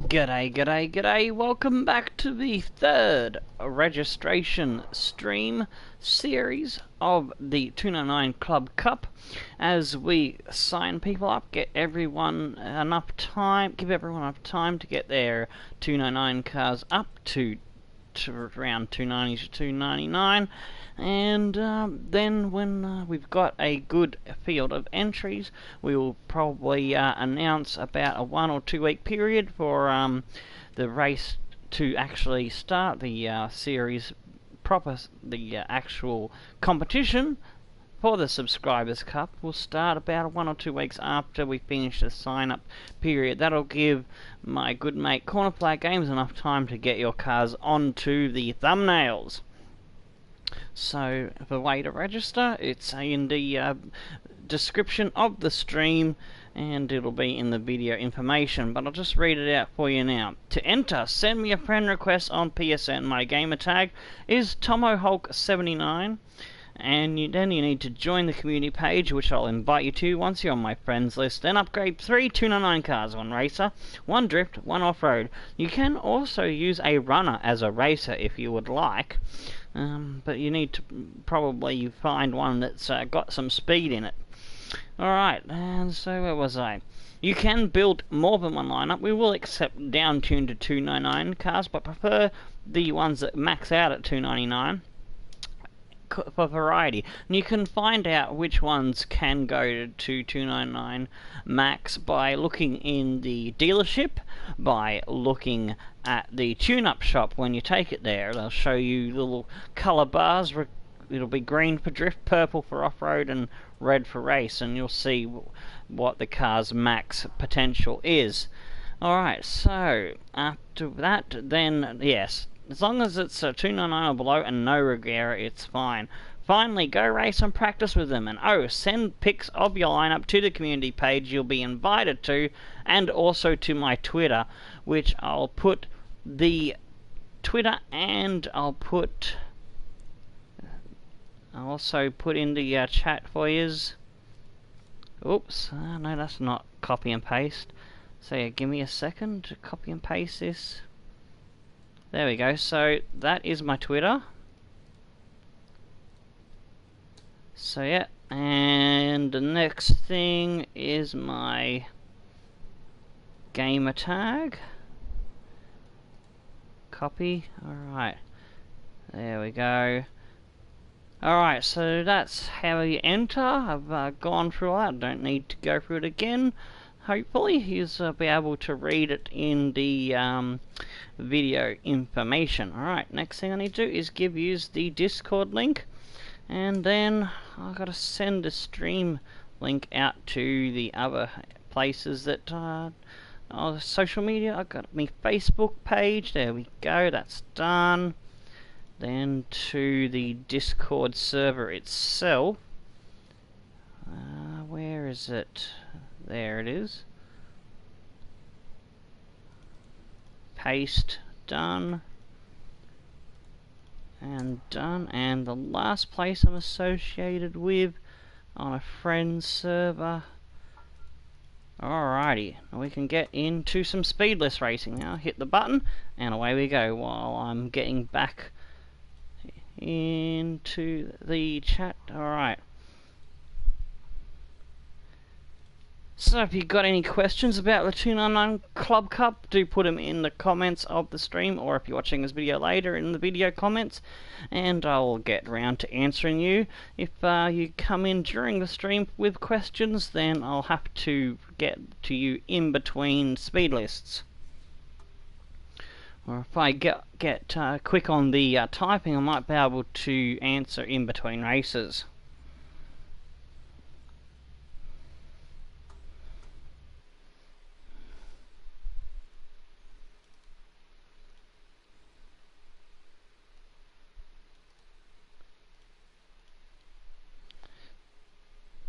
G'day, g'day, g'day. Welcome back to the third registration stream series of the 299 Club Cup as we sign people up, give everyone enough time to get their 299 cars up to around 290 to 299, and then when we've got a good field of entries, we will probably announce about a 1 or 2 week period for the race to actually start, the series proper, the actual competition for the Subscribers Cup will start about 1 or 2 weeks after we finish the sign-up period. That'll give my good mate Corner Flag Games enough time to get your cars onto the thumbnails. So, the way to register, it's in the description of the stream, and it'll be in the video information, but I'll just read it out for you now. To enter, send me a friend request on PSN. My gamer tag is TomoHulk79. And then you need to join the community page, which I'll invite you to once you're on my friends list. Then upgrade 3 299 cars, 1 racer, 1 drift, 1 off-road. You can also use a runner as a racer if you would like, but you need to probably find one that's got some speed in it. Alright, and so where was I? You can build more than one lineup. We will accept down-tuned to 299 cars, but prefer the ones that max out at 299. For variety, and you can find out which ones can go to 299 max by looking in the dealership, by looking at the tune-up shop when you take it there. They'll show you little colour bars. It'll be green for drift, purple for off-road, and red for race, and you'll see what the car's max potential is. Alright, so after that, then yes, as long as it's 299 or below and no Regera, it's fine. Finally, go race and practice with them. And send pics of your lineup to the community page you'll be invited to, and also to my Twitter, which I'll put the Twitter, and I'll also put in the chat for yous. Oops, no, that's not copy and paste. So yeah, give me a second to copy and paste this. There we go, so that is my Twitter. So yeah, and the next thing is my gamer tag. Copy, alright. There we go. Alright, so that's how you enter. I've gone through all that, I don't need to go through it again. Hopefully, you'll be able to read it in the video information. Alright, next thing I need to do is give you the Discord link, and then I've got to send the stream link out to the other places that social media. I've got my Facebook page, there we go, that's done. Then to the Discord server itself. Where is it? There it is. Paste, done. And done. And the last place I'm associated with on a friend's server. Alrighty, we can get into some speedless racing now. Hit the button and away we go while I'm getting back into the chat. Alright. So if you've got any questions about the 299 Club Cup, do put them in the comments of the stream, or if you're watching this video later, in the video comments, and I'll get around to answering you. If you come in during the stream with questions, then I'll have to get to you in between speed lists. Or if I get quick on the typing, I might be able to answer in between races.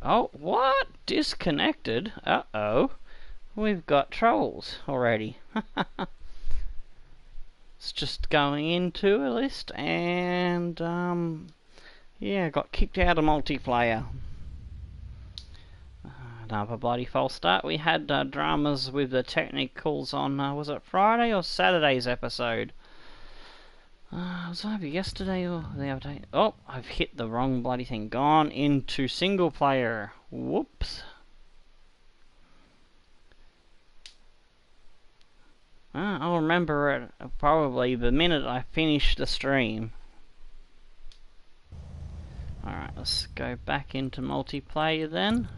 Oh, what? Disconnected? Uh-oh. We've got trolls already. It's just going into a list, and yeah, got kicked out of multiplayer. Another bloody false start. We had dramas with the technicals on, was it Friday or Saturday's episode? Was it either yesterday or the other day? Oh, I've hit the wrong bloody thing. Gone into single player. Whoops. I'll remember it probably the minute I finish the stream. Alright, let's go back into multiplayer then.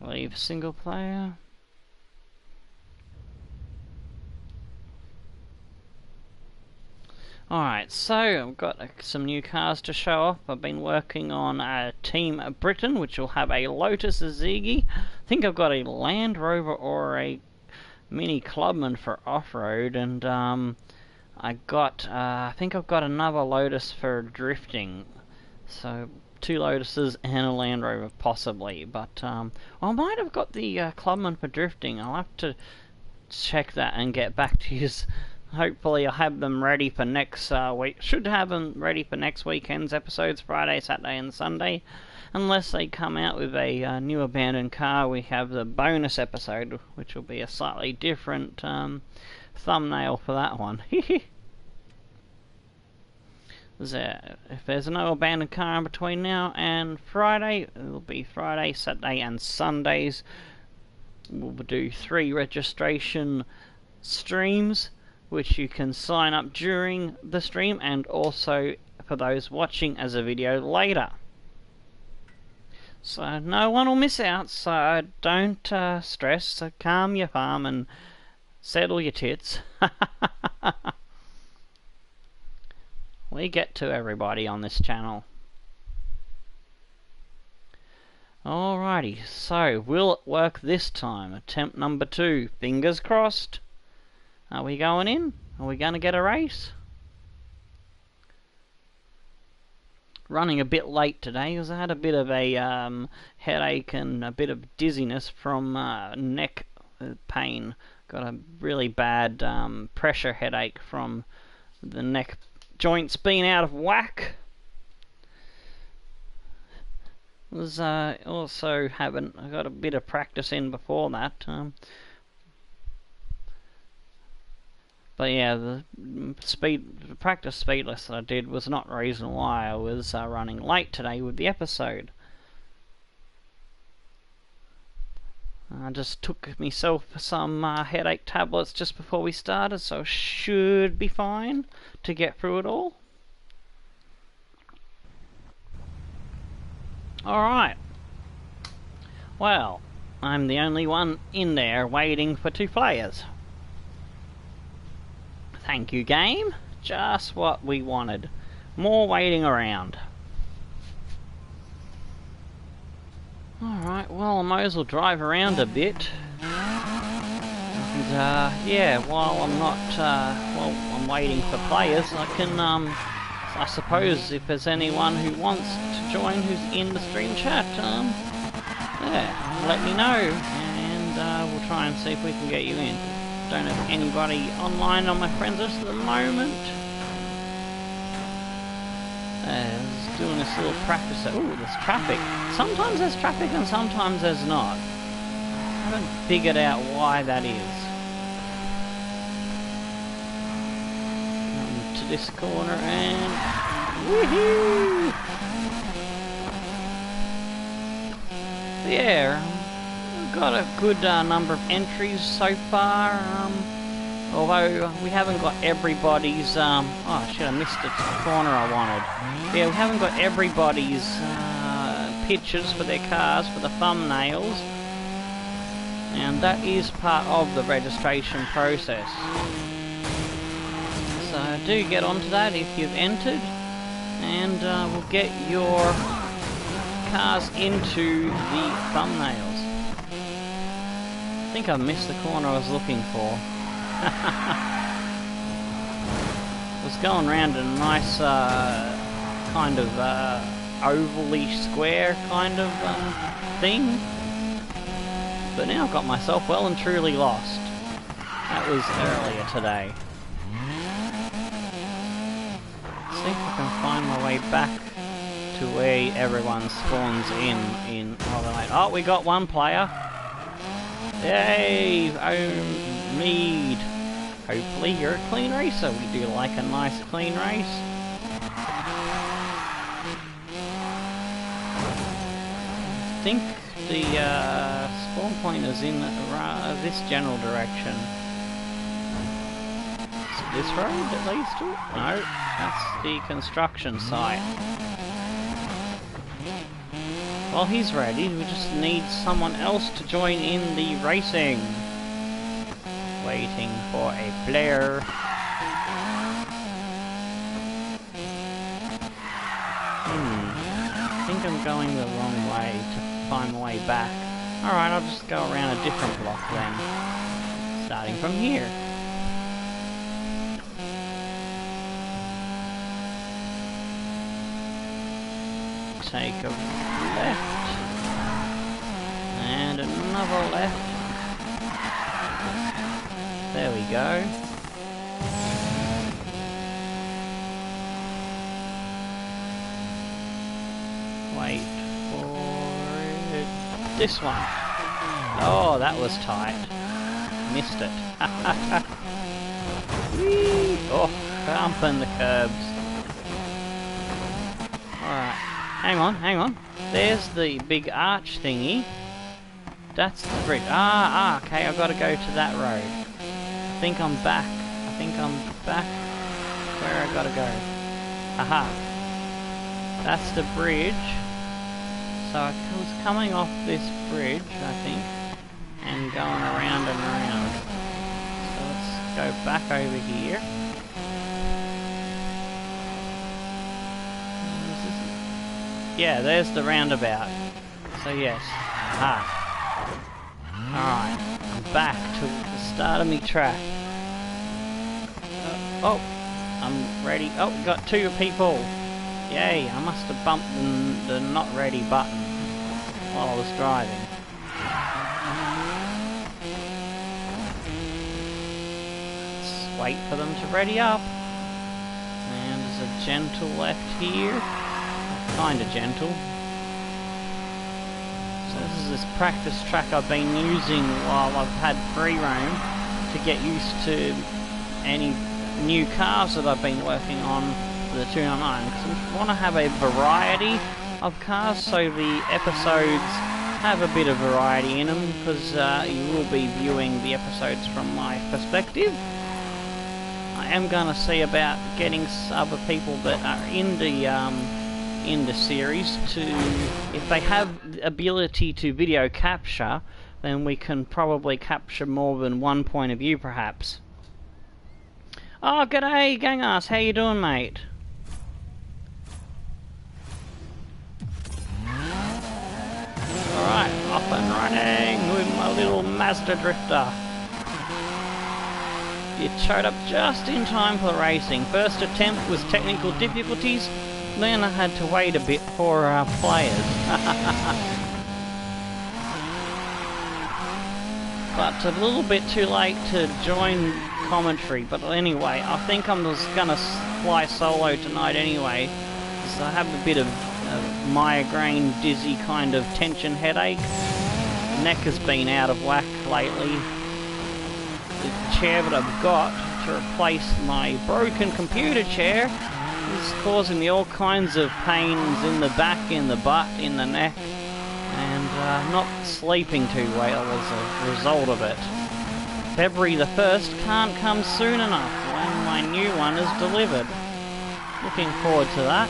Leave single player. Alright, so I've got some new cars to show off. I've been working on Team Britain, which will have a Lotus Azigi. I think I've got a Land Rover or a Mini Clubman for off-road, and I think I've got another Lotus for drifting. So 2 Lotuses and a Land Rover possibly, but I might have got the Clubman for drifting. I'll have to check that and get back to you. Hopefully I'll have them ready for next week. Should have them ready for next weekend's episodes, Friday, Saturday and Sunday. Unless they come out with a new abandoned car, we have the bonus episode, which will be a slightly different thumbnail for that one. If there's no abandoned car in between now and Friday, it'll be Friday, Saturday and Sundays. We'll do 3 registration streams, which you can sign up during the stream and also for those watching as a video later. So no one will miss out, so don't stress, so calm your farm and settle your tits. We get to everybody on this channel. Alrighty, so will it work this time? Attempt number 2, fingers crossed. Are we going in? Are we going to get a race? Running a bit late today because I had a bit of a headache and a bit of dizziness from neck pain. Got a really bad pressure headache from the neck joints being out of whack. Was also I got a bit of practice in before that. But yeah, the practice speed lesson I did was not the reason why I was running late today with the episode. I just took myself some headache tablets just before we started, so should be fine to get through it all. Alright. Well, I'm the only one in there waiting for 2 players. Thank you, game. Just what we wanted. More waiting around. Alright, well, I might as well drive around a bit. And, yeah, while I'm not, while I'm waiting for players, I can, I suppose if there's anyone who wants to join who's in the stream chat, yeah, let me know, and we'll try and see if we can get you in. Don't have anybody online on my friends list at the moment. Just doing this little practice. Ooh, there's traffic. Sometimes there's traffic and sometimes there's not. I haven't figured out why that is. Come to this corner and woohoo! Yeah. Got a good number of entries so far, although we haven't got everybody's, oh shit, I missed the corner I wanted. Yeah, we haven't got everybody's pictures for their cars, for the thumbnails, and that is part of the registration process. So do get onto that if you've entered, and we'll get your cars into the thumbnails. I think I missed the corner I was looking for. I was going around a nice kind of ovally square kind of thing, but now I've got myself well and truly lost. That was earlier today. Let's see if I can find my way back to where everyone spawns in Hollow. Oh, we got one player. Yay! Oh, Mead. Hopefully you're a clean racer. We do like a nice clean race. I think the spawn point is in this general direction. Is it this road that leads to it? No, that's the construction site. Well, he's ready. We just need someone else to join in the racing. Waiting for a player. I think I'm going the wrong way to find my way back. Alright, I'll just go around a different block then. Starting from here. Take a left. And another left. There we go. Wait for it. This one. Oh, that was tight. Missed it. Whee! Oh, humping the curbs. Alright. Hang on. There's the big arch thingy. That's the bridge. Okay, I've got to go to that road. I think I'm back where I gotta go. Aha. That's the bridge. So I was coming off this bridge, I think, and going around and around. So let's go back over here. Yeah, there's the roundabout. So yes. Aha. Alright, I'm back to the start of me track. Oh, I'm ready. Oh, we got two people. Yay, I must have bumped the not ready button while I was driving. Let's wait for them to ready up. And there's a gentle left here. Kinda gentle. So this is this practice track I've been using while I've had free roam to get used to any new cars that I've been working on for the 299, because I want to have a variety of cars so the episodes have a bit of variety in them, because you will be viewing the episodes from my perspective. I am going to see about getting other people that are in the series to, if they have the ability to video capture, then we can probably capture more than one point of view perhaps. Oh, g'day, Gangas. How you doing, mate? Alright, off and running with my little Mazda drifter. It showed up just in time for the racing. First attempt was technical difficulties, then I had to wait a bit for players. But a little bit too late to join commentary, but anyway, I think I'm just gonna fly solo tonight anyway, so I have a bit of migraine, dizzy kind of tension headache. Neck has been out of whack lately. The chair that I've got to replace my broken computer chair is causing me all kinds of pains in the back, in the butt, in the neck, and not sleeping too well as a result of it. February the 1st can't come soon enough when my new one is delivered. Looking forward to that.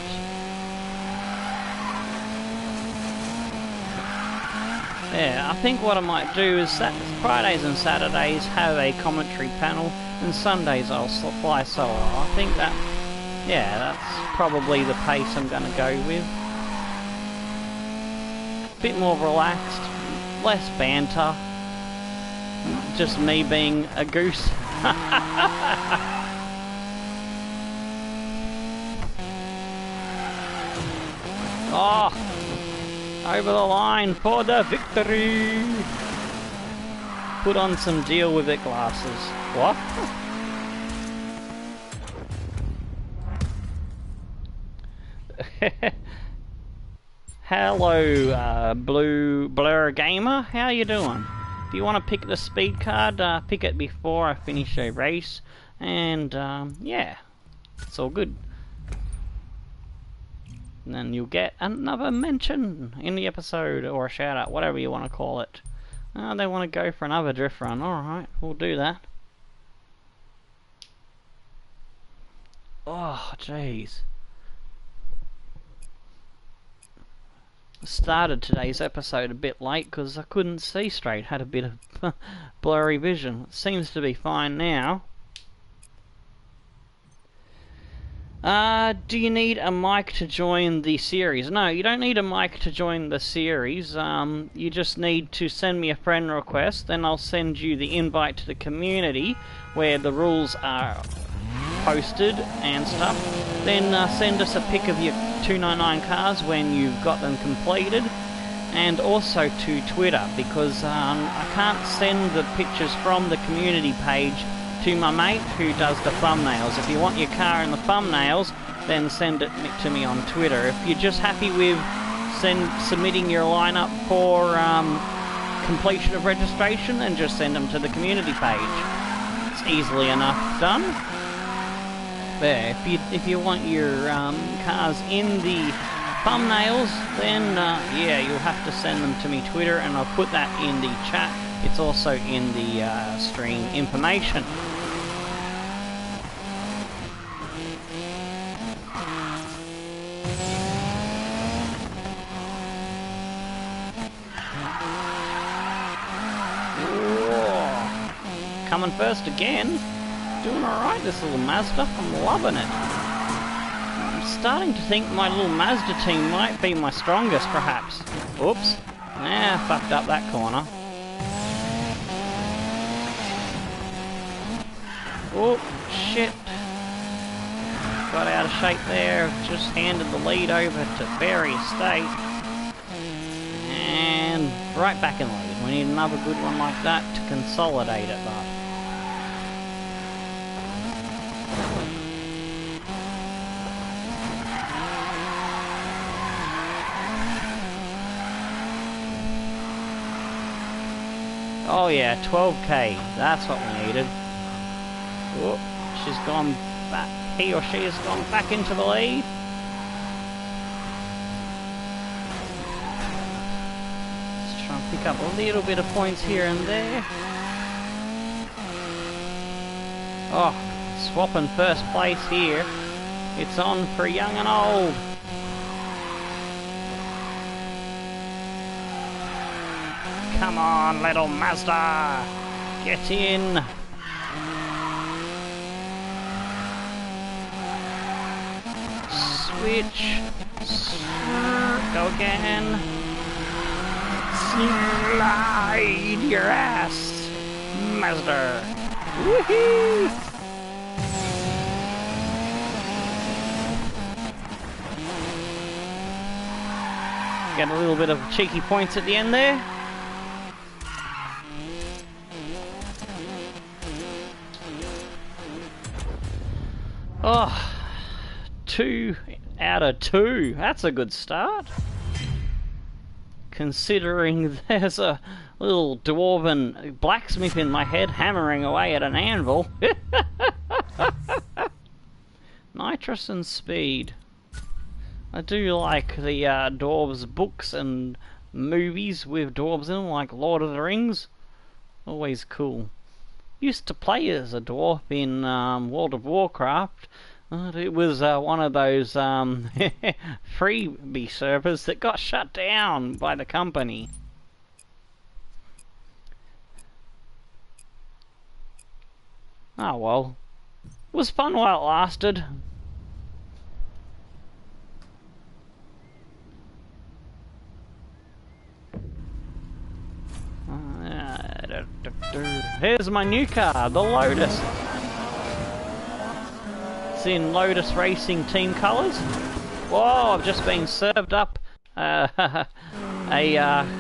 Yeah, I think what I might do is Fridays and Saturdays have a commentary panel, and Sundays I'll fly solo. I think that, yeah, that's probably the pace I'm going to go with. Bit more relaxed, less banter. Just me being a goose. Oh, over the line for the victory. Put on some deal with it glasses. What? Hello, Blur Gamer. How you doing? If you want to pick the speed card, pick it before I finish a race, and yeah, it's all good. And then you'll get another mention in the episode, or a shout out, whatever you want to call it. They want to go for another drift run. Alright, we'll do that. Oh, jeez. Started today's episode a bit late because I couldn't see straight. Had a bit of blurry vision. It seems to be fine now. Do you need a mic to join the series? No, you don't need a mic to join the series. You just need to send me a friend request, then I'll send you the invite to the community where the rules are posted and stuff. Then send us a pic of your 299 cars when you've got them completed, and also to Twitter, because I can't send the pictures from the community page to my mate who does the thumbnails. If you want your car in the thumbnails, then send it to me on Twitter. If you're just happy with submitting your lineup for completion of registration, then just send them to the community page. It's easily enough done. There, if you want your cars in the thumbnails, then yeah, you'll have to send them to me Twitter, and I'll put that in the chat. It's also in the stream information. Whoa. Coming first again. Doing alright, this little Mazda. I'm loving it. I'm starting to think my little Mazda team might be my strongest, perhaps. Oops. Fucked up that corner. Oh, shit. Got out of shape there. Just handed the lead over to Barry Estate. And right back in the lead. We need another good one like that to consolidate it, but oh yeah, 12k. That's what we needed. Oh, she's gone back. He or she has gone back into the lead. Let's try and pick up a little bit of points here and there. Oh, swapping first place here. It's on for young and old. Come on, little Mazda! Get in! Switch! Go again! Slide your ass! Mazda! Woohoo! Get a little bit of cheeky points at the end there. Oh, 2 out of 2. That's a good start. Considering there's a little dwarven blacksmith in my head hammering away at an anvil. Nitrous and speed. I do like the dwarves books and movies with dwarves in them, like Lord of the Rings. Always cool. Used to play as a dwarf in World of Warcraft. It was one of those freebie servers that got shut down by the company. Oh well. It was fun while it lasted. Here's my new car, the Lotus. It's in Lotus Racing team colours. Whoa, I've just been served up a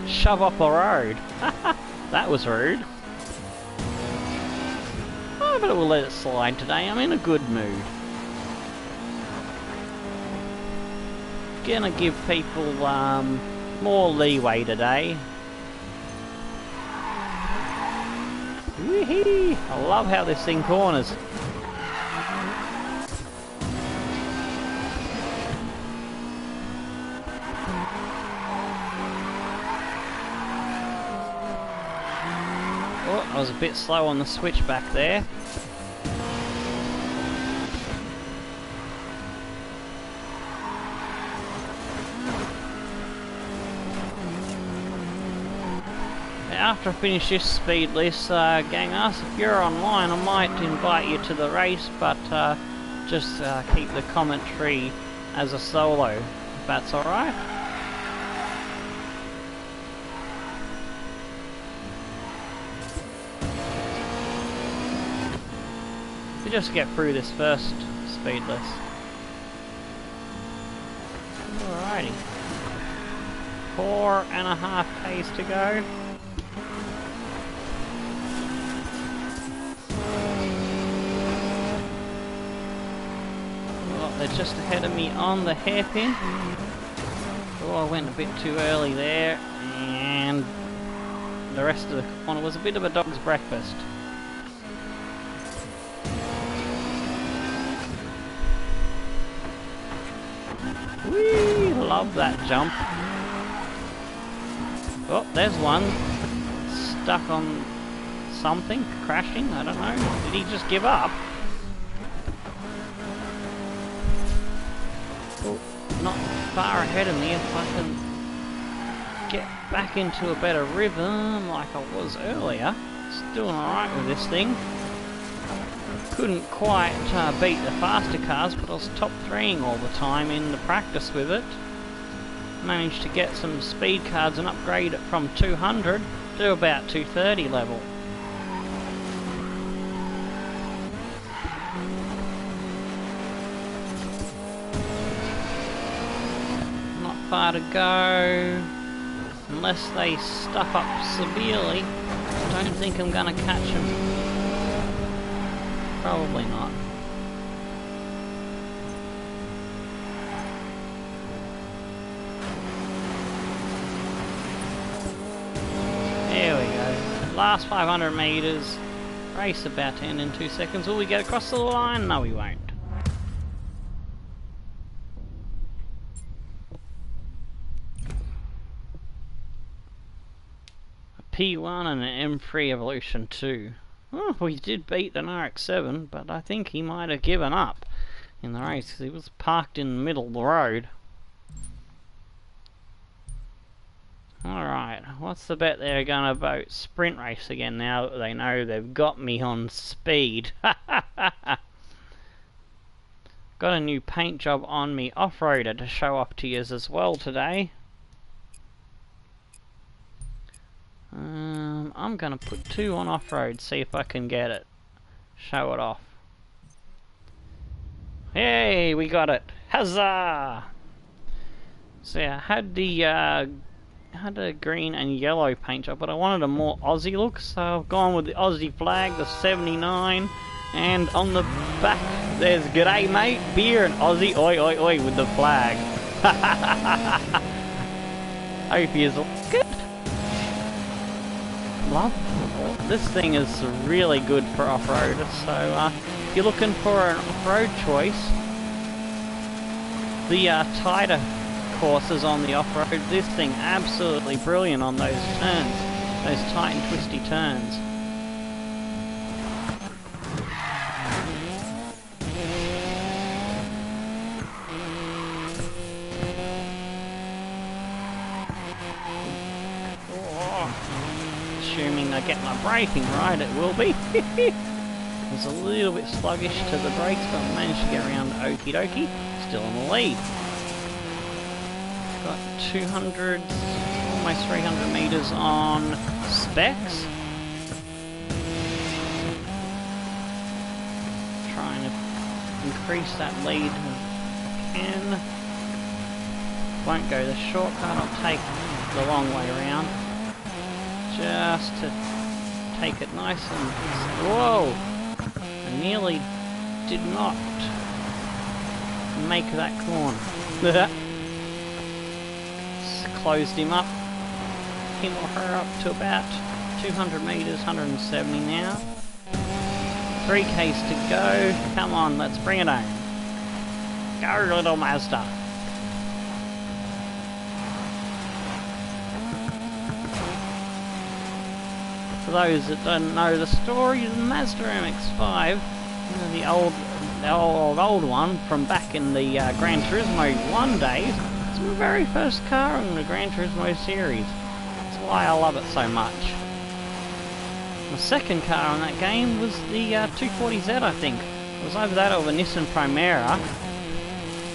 shove up a road. That was rude. Oh, but we'll let it slide today. I'm in a good mood. gonna give people more leeway today. Wee-hee! I love how this thing corners. Oh, I was a bit slow on the switch back there. After I finish this speed list, gangers, if you're online, I might invite you to the race, but just keep the commentary as a solo, if that's alright. We just get through this first speed list. Alrighty. 4.5 Ks to go. They're just ahead of me on the hairpin. Oh, I went a bit too early there, and the rest of the corner was a bit of a dog's breakfast. Whee! Love that jump. Oh, there's one stuck on something, crashing, I don't know. Did he just give up? Oh, not far ahead of me. If I can get back into a better rhythm like I was earlier. It's doing alright with this thing. Couldn't quite beat the faster cars, but I was top 3ing all the time in the practice with it. Managed to get some speed cards and upgrade it from 200 to about 230 level. Not far to go. Unless they stuff up severely, I don't think I'm gonna catch them. Probably not. There we go. Last 500 meters. Race about to end in 2 seconds. Will we get across the line? No, we won't. A P1 and an M3 Evolution 2. Oh, we did beat an RX-7, but I think he might have given up in the race because he was parked in the middle of the road. Alright, what's the bet they're gonna vote sprint race again now that they know they've got me on speed? Got a new paint job on me off-roader to show off to yous as well today. I'm gonna put 2 on off-road, see if I can get it. Show it off. Hey, we got it! Huzzah! So yeah, I had the green and yellow paint job, but I wanted a more Aussie look, so I've gone with the Aussie flag, the 79, and on the back there's "G'day mate, beer" and Aussie oi oi oi with the flag. Hope you look good. Love this thing is really good for off-roaders, so if you're looking for an off-road choice, the tighter courses on the off-road, this thing absolutely brilliant on those turns, those tight and twisty turns. Assuming I get my braking right, it will be. It's a little bit sluggish to the brakes, but I managed to get around okie dokie. Still in the lead. Got 200, almost 300 meters on specs. Trying to increase that lead if I can. Won't go the shortcut, I'll take the long way around. Just to take it nice and... Whoa! I nearly did not make that corner. closed him up. Him or her up to about 200 metres, 170 now. 3Ks to go. Come on, let's bring it home. Go, little Mazda. For those that don't know the story, the Mazda MX-5, the old one from back in the Gran Turismo 1 days, it's my very first car in the Gran Turismo series. That's why I love it so much. The second car in that game was the 240Z, I think. It was either that or the Nissan Primera.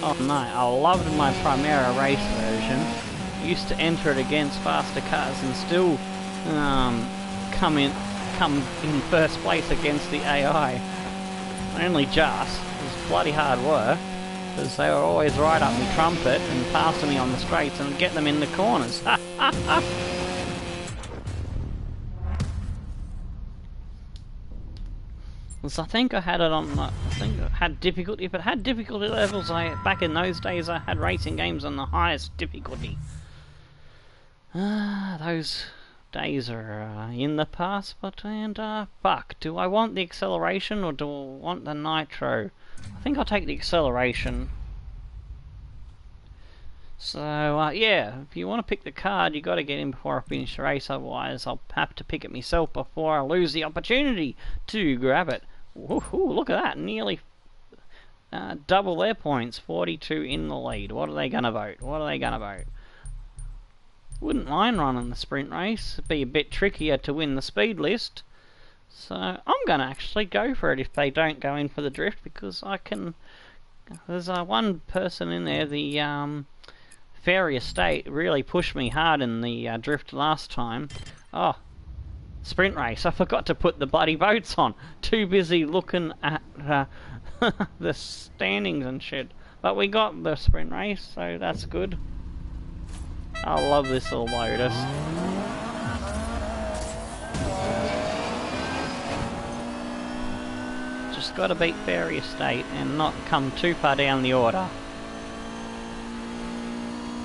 Oh no, I loved my Primera race version. I used to enter it against faster cars and still come in first place against the AI. Only just. It was bloody hard work, because they were always right up my trumpet and passing me on the straights and get them in the corners. So I think I had it on. I think it had difficulty. If it had difficulty levels, back in those days I had racing games on the highest difficulty. Those days are in the past, but fuck. Do I want the acceleration or do I want the nitro? I think I'll take the acceleration. So yeah, if you want to pick the card, you got to get in before I finish the race. Otherwise, I'll have to pick it myself before I lose the opportunity to grab it. Woohoo! Look at that, nearly double their points. 42 in the lead. What are they gonna vote? What are they gonna vote? Wouldn't mind running the sprint race. It'd be a bit trickier to win the speed list. So I'm gonna actually go for it if they don't go in for the drift, because I can. There's one person in there, the Fairy Estate, really pushed me hard in the drift last time. Oh, sprint race. I forgot to put the bloody votes on. Too busy looking at the standings and shit. But we got the sprint race, so that's good. I love this little Lotus. Just gotta beat Fairy Estate and not come too far down the order.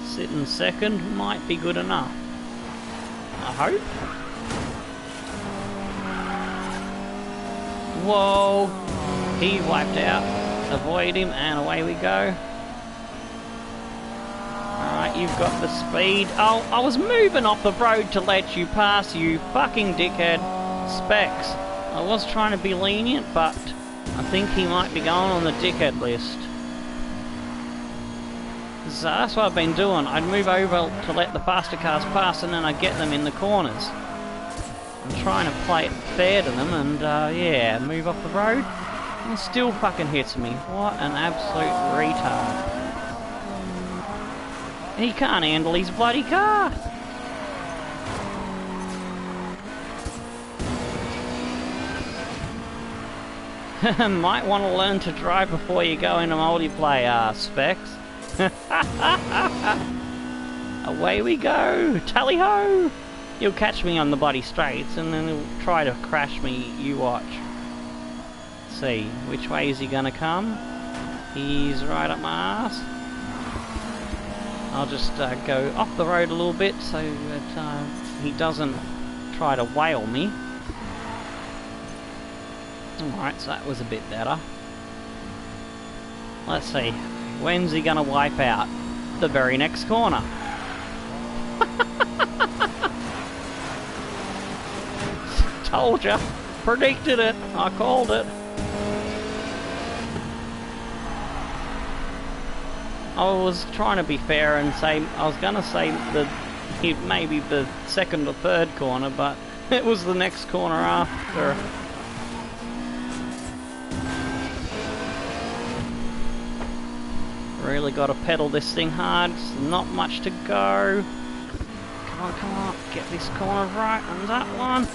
Sitting second might be good enough. I hope. Whoa! He wiped out. Avoid him and away we go. Alright, you've got the speed. Oh, I was moving off the road to let you pass, you fucking dickhead. Specs. I was trying to be lenient, but I think he might be going on the dickhead list. So that's what I've been doing. I'd move over to let the faster cars pass and then I'd get them in the corners. I'm trying to play it fair to them and, yeah, move off the road. And still fucking hits me. What an absolute retard. He can't handle his bloody car. Might want to learn to drive before you go into multiplayer, Specs. Away we go. Tally ho! He'll catch me on the bloody straights and then he'll try to crash me, you watch. Let's see, which way is he gonna come? He's right up my ass. I'll just go off the road a little bit so that he doesn't try to whale me. Alright, so that was a bit better. Let's see, when's he gonna wipe out? The very next corner. Told ya, predicted it, I called it. I was trying to be fair and say, I was gonna say maybe the second or third corner, but it was the next corner after. Really got to pedal this thing hard. There's not much to go. Come on, get this corner right and that one.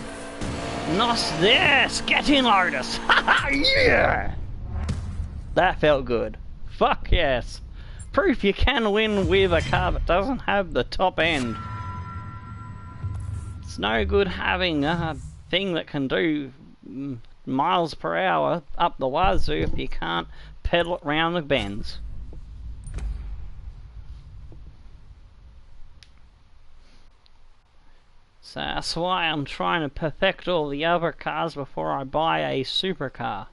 Nice, yes, get in, Lotus. Yeah, that felt good. Fuck yes. Proof you can win with a car that doesn't have the top end. It's no good having a thing that can do miles per hour up the wazoo if you can't pedal it round the bends. So that's why I'm trying to perfect all the other cars before I buy a supercar.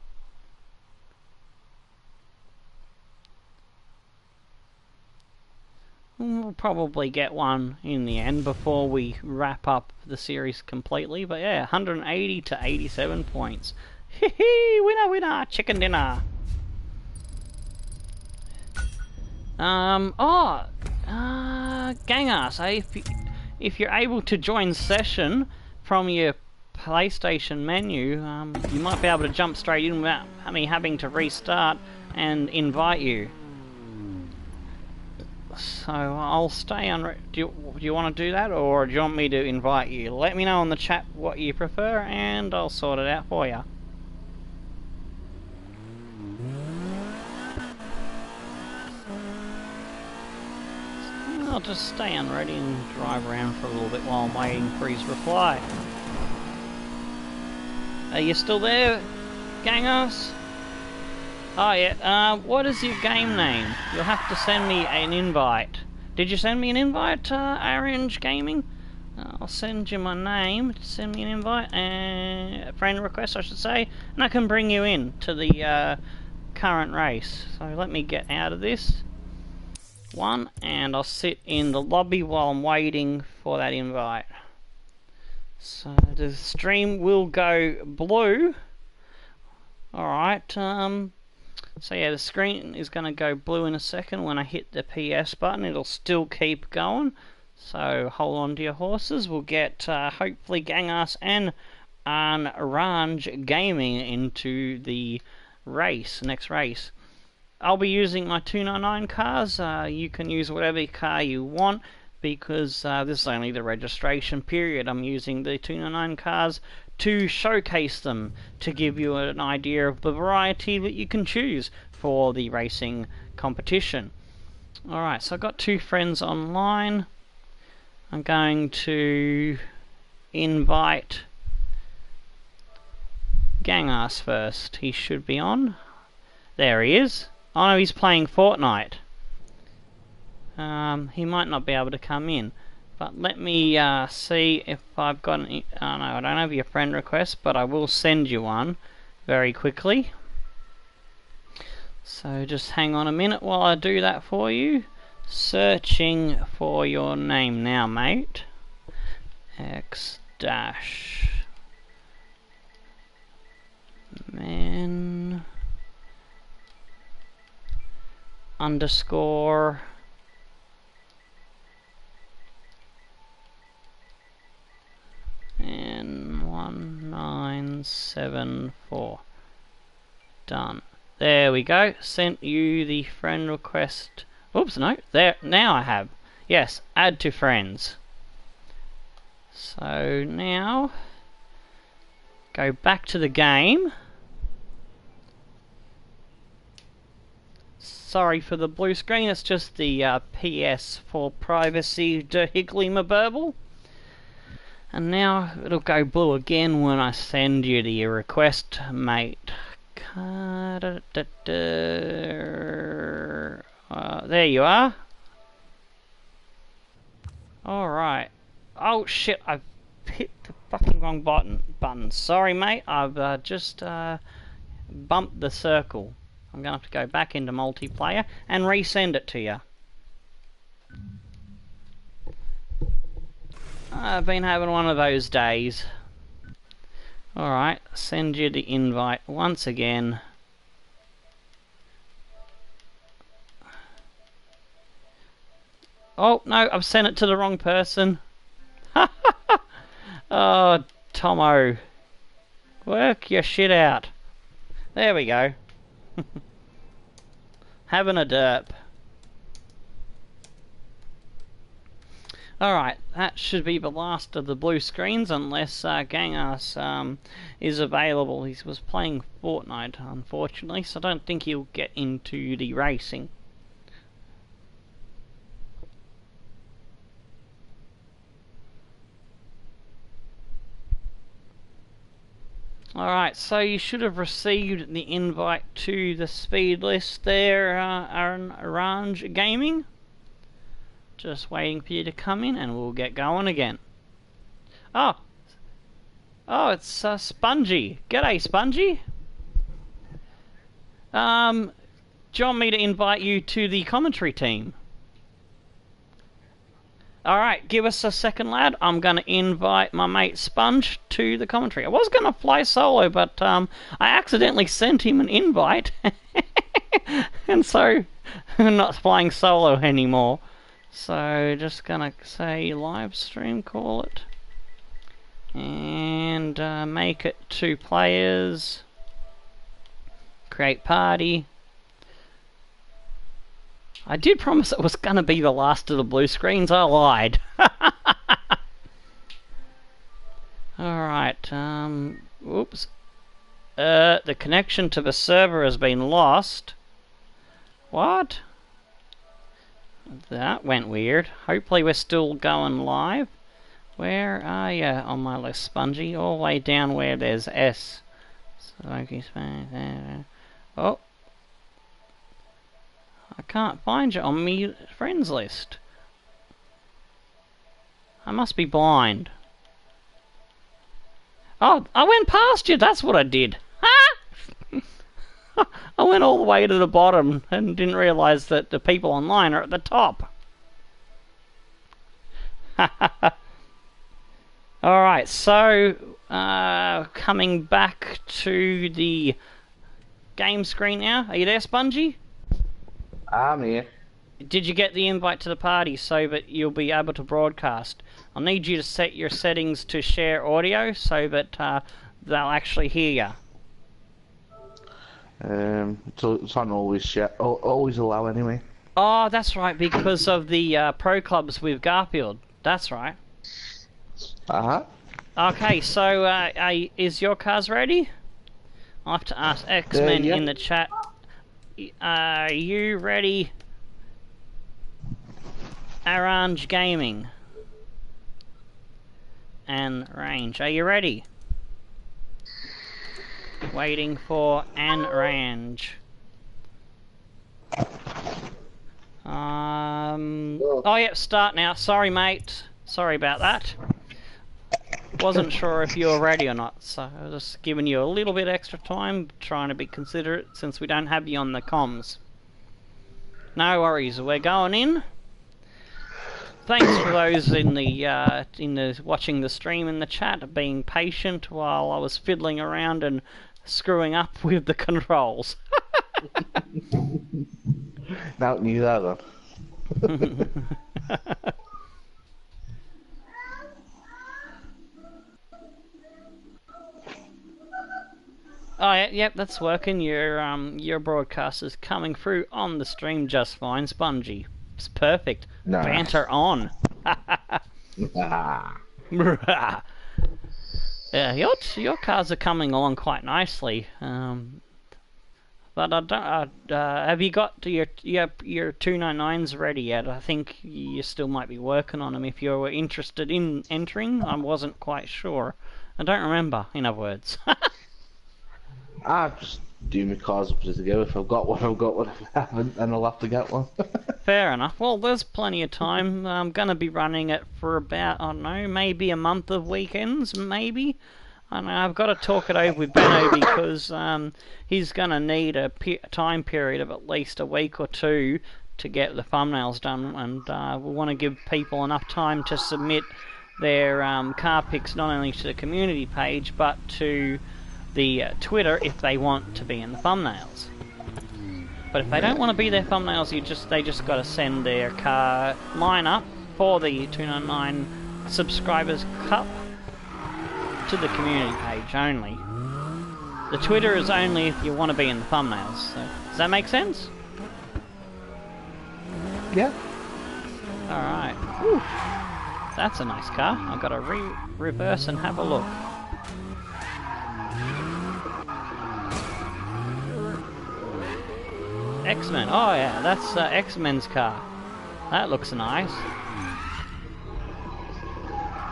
We'll probably get one in the end before we wrap up the series completely. But yeah, 180 to 87 points. Hee hee, winner, winner, chicken dinner. Gangas, if you're able to join session from your PlayStation menu, you might be able to jump straight in without me having to restart and invite you. So I'll stay on. Do you want to do that, or do you want me to invite you? Let me know in the chat what you prefer, and I'll sort it out for you. I'll just stay unready and drive around for a little bit while I'm waiting for his reply. Are you still there, gangers? Oh yeah, what is your game name? You'll have to send me an invite. Did you send me an invite, Orange Gaming? I'll send you my name, send me an invite, and a friend request I should say, and I can bring you in to the current race. So let me get out of this one, and I'll sit in the lobby while I'm waiting for that invite. So the stream will go blue. Alright, so yeah, the screen is going to go blue in a second. When I hit the PS button, it'll still keep going. So hold on to your horses. We'll get hopefully Gangas and Ranj Gaming into the race, next race. I'll be using my 299 cars. You can use whatever car you want, because this is only the registration period. I'm using the 299 cars to showcase them, to give you an idea of the variety that you can choose for the racing competition. Alright, so I've got two friends online. I'm going to invite Gangas first. He should be on. There he is. Oh no, he's playing Fortnite. He might not be able to come in. But let me see if I've got an... Oh no, I don't have your friend request, but I will send you one very quickly. So just hang on a minute while I do that for you. Searching for your name now, mate. X dash men underscore N1974. Done. There we go. Sent you the friend request. Oops, no. There. Now I have. Yes, add to friends. So now go back to the game. Sorry for the blue screen. It's just the PS for privacy de higgly my burble. And now it'll go blue again when I send you the request, mate. There you are. Alright. Oh shit, I've hit the fucking wrong button. Sorry mate, I've just bumped the circle. I'm going to have to go back into multiplayer and resend it to you. I've been having one of those days. Alright, send you the invite once again. Oh, no, I've sent it to the wrong person. Oh, Tomo. Work your shit out. There we go. Having a derp. Alright, that should be the last of the blue screens, unless Gangas is available. He was playing Fortnite, unfortunately, so I don't think he'll get into the racing. Alright, so you should have received the invite to the speed list there, Ranj Gaming. Just waiting for you to come in and we'll get going again. Oh. Oh, it's Spongy. G'day, Spongy. Do you want me to invite you to the commentary team? Alright, give us a second, lad. I'm going to invite my mate Sponge to the commentary. I was going to fly solo, but I accidentally sent him an invite. And so, I'm not flying solo anymore. So, just going to say live stream, call it. And make it 2 players. Create party. I did promise it was going to be the last of the blue screens. I lied. Alright, oops. The connection to the server has been lost. What? That went weird. Hopefully we're still going live. Where are you on my list, Spongy? All the way down where there's S. Oh. I can't find you on me friends list. I must be blind. Oh, I went past you, that's what I did. I went all the way to the bottom and didn't realise that the people online are at the top. Alright, so coming back to the game screen now. Are you there, Spongy? I'm here. Did you get the invite to the party so that you'll be able to broadcast? I'll need you to set your settings to share audio so that they'll actually hear you. So it's on always share, always allow anyway. Oh, that's right, because of the pro clubs with Garfield. That's right. Okay, so is your cars ready? I'll have to ask X-Men yeah. in the chat. Are you ready? Arrange Gaming and Range. Are you ready? Waiting for Range. Oh yeah, start now. Sorry, mate. Sorry about that. Wasn't sure if you were ready or not, so I was just giving you a little bit extra time, trying to be considerate since we don't have you on the comms. No worries, we're going in. Thanks for those in the watching the stream in the chat, being patient while I was fiddling around and screwing up with the controls. Now knew that then. Oh yeah, yep, that's working. Your broadcast is coming through on the stream just fine, Spongy. It's perfect. Nice. Banter on. Yeah, your cars are coming along quite nicely. But I don't. Have you got your 299s ready yet? I think you still might be working on them. If you were interested in entering, I wasn't quite sure. I don't remember. In other words. I just do my cars up as I go. If I've got one, I've got one. If I haven't, then I'll have to get one. Fair enough. Well, there's plenty of time. I'm going to be running it for about, I don't know, maybe a month of weekends, maybe. I don't know, I've got to talk it over with Benno because he's going to need a time period of at least a week or two to get the thumbnails done, and we want to give people enough time to submit their car pics not only to the community page but to the Twitter if they want to be in the thumbnails. But if they don't want to be their thumbnails, they just got to send their car lineup for the 299 subscribers cup to the community page only. The Twitter is only if you want to be in the thumbnails. So, does that make sense? Yeah. Alright. That's a nice car. I've got to reverse and have a look. X-Men. Oh yeah, that's X-Men's car. That looks nice.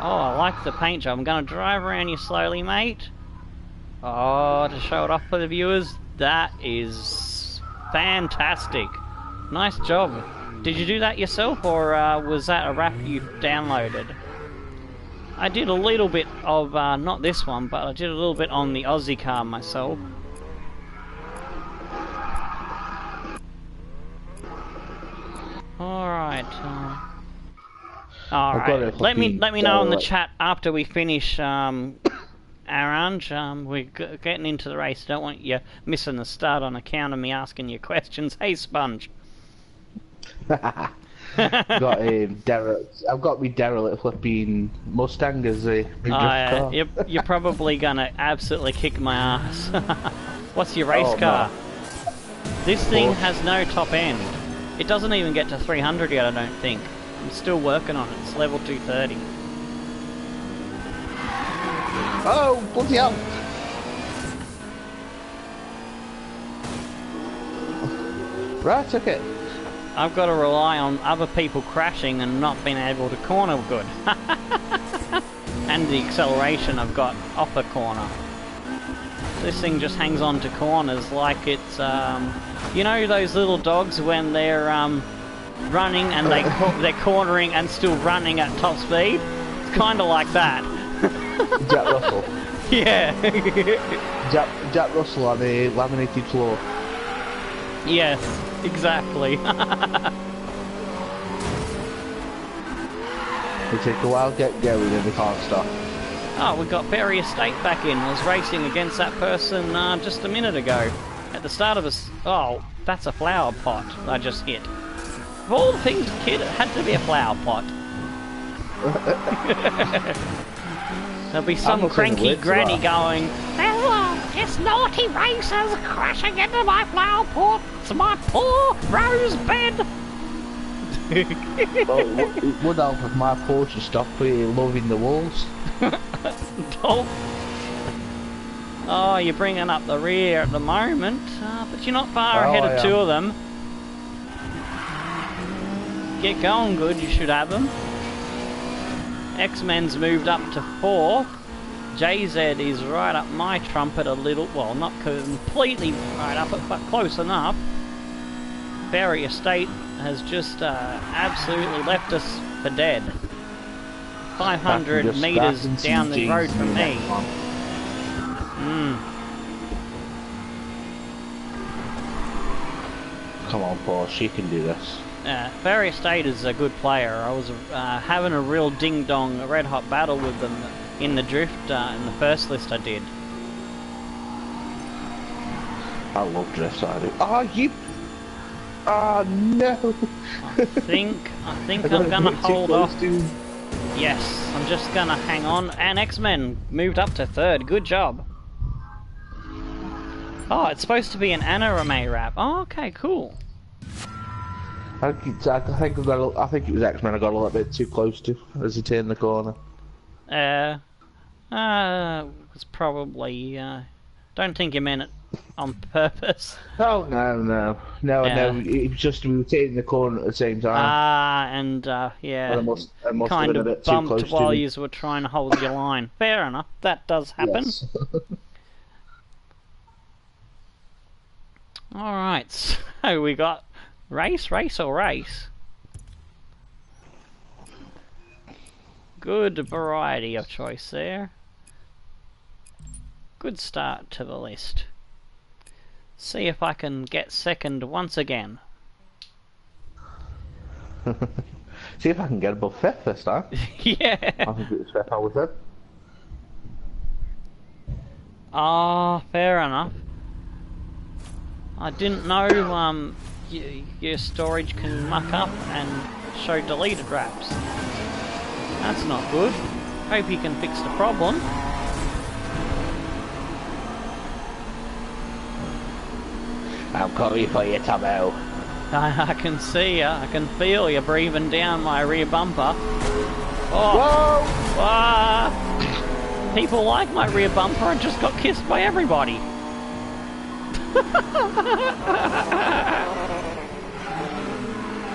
Oh, I like the paint job. I'm going to drive around you slowly, mate. Oh, to show it off for the viewers, that is fantastic. Nice job. Did you do that yourself, or was that a wrap you downloaded? I did a little bit of, not this one, but I did a little bit on the Aussie car myself. Alright, alright, let me know in the chat after we finish, our round. We're getting into the race. Don't want you missing the start on account of me asking you questions. Hey, Sponge. Got I've got me derelict flipping Mustang as a car. You're probably gonna absolutely kick my ass. What's your race car? No. This thing has no top end. It doesn't even get to 300 yet, I don't think. I'm still working on it. It's level 230. Oh, bloody hell! Right, okay. I've got to rely on other people crashing and not being able to corner good. And the acceleration I've got off a corner. This thing just hangs on to corners like it's, you know those little dogs when they're running and they're cornering and still running at top speed? It's kind of like that. Jack Russell. Yeah. Jack Russell on a laminated floor. Yes, exactly. It takes a while to get going and we can't stop. Oh, we got Berry Estate back in. I was racing against that person just a minute ago. At the start of us. Oh, that's a flower pot I just hit. Of all the things, kid, it had to be a flower pot. There'll be some cranky granny going, "Oh, this naughty racer's crashing into my flower pot. It's my poor rose bed." Well, it would help if my Porsche stopped loving the walls. Oh, you're bringing up the rear at the moment, but you're not far ahead of two of them. Get going good, you should have them. X-Men's moved up to 4th. JZ is right up my trumpet a little, well, not completely right up it, but close enough. Berry Estate has just absolutely left us for dead. 500 metres down the road from me. Come on, Porsche, you can do this. Berry Estate is a good player. I was having a real ding-dong, red-hot battle with them in the drift in the first list I did. I love drifts, I do. Oh, you... Oh, no! I think I'm gonna hold off. Yes, I'm just gonna hang on. And X-Men moved up to 3rd. Good job. Oh, it's supposed to be an anime rap. Oh, okay, cool. I think it was X-Men I got a little bit too close to as he turned the corner. It was probably, don't think you meant it on purpose. Oh, no. It was just we were taking the corner at the same time. Yeah, I must kind have been a of bit too bumped close while to you were trying to hold your line. Fair enough, that does happen. Yes. Alright, so we got race. Good variety of choice there. Good start to the list. See if I can get 2nd once again. See if I can get above 5th this time. Yeah. I think it was 5th I was in. Ah, fair enough. I didn't know your storage can muck up and show deleted wraps. That's not good. Hope you can fix the problem. I'm coming for you, Tomo. I can see ya. I can feel you breathing down my rear bumper. Oh. Whoa! Ah. People like my rear bumper. I just got kissed by everybody.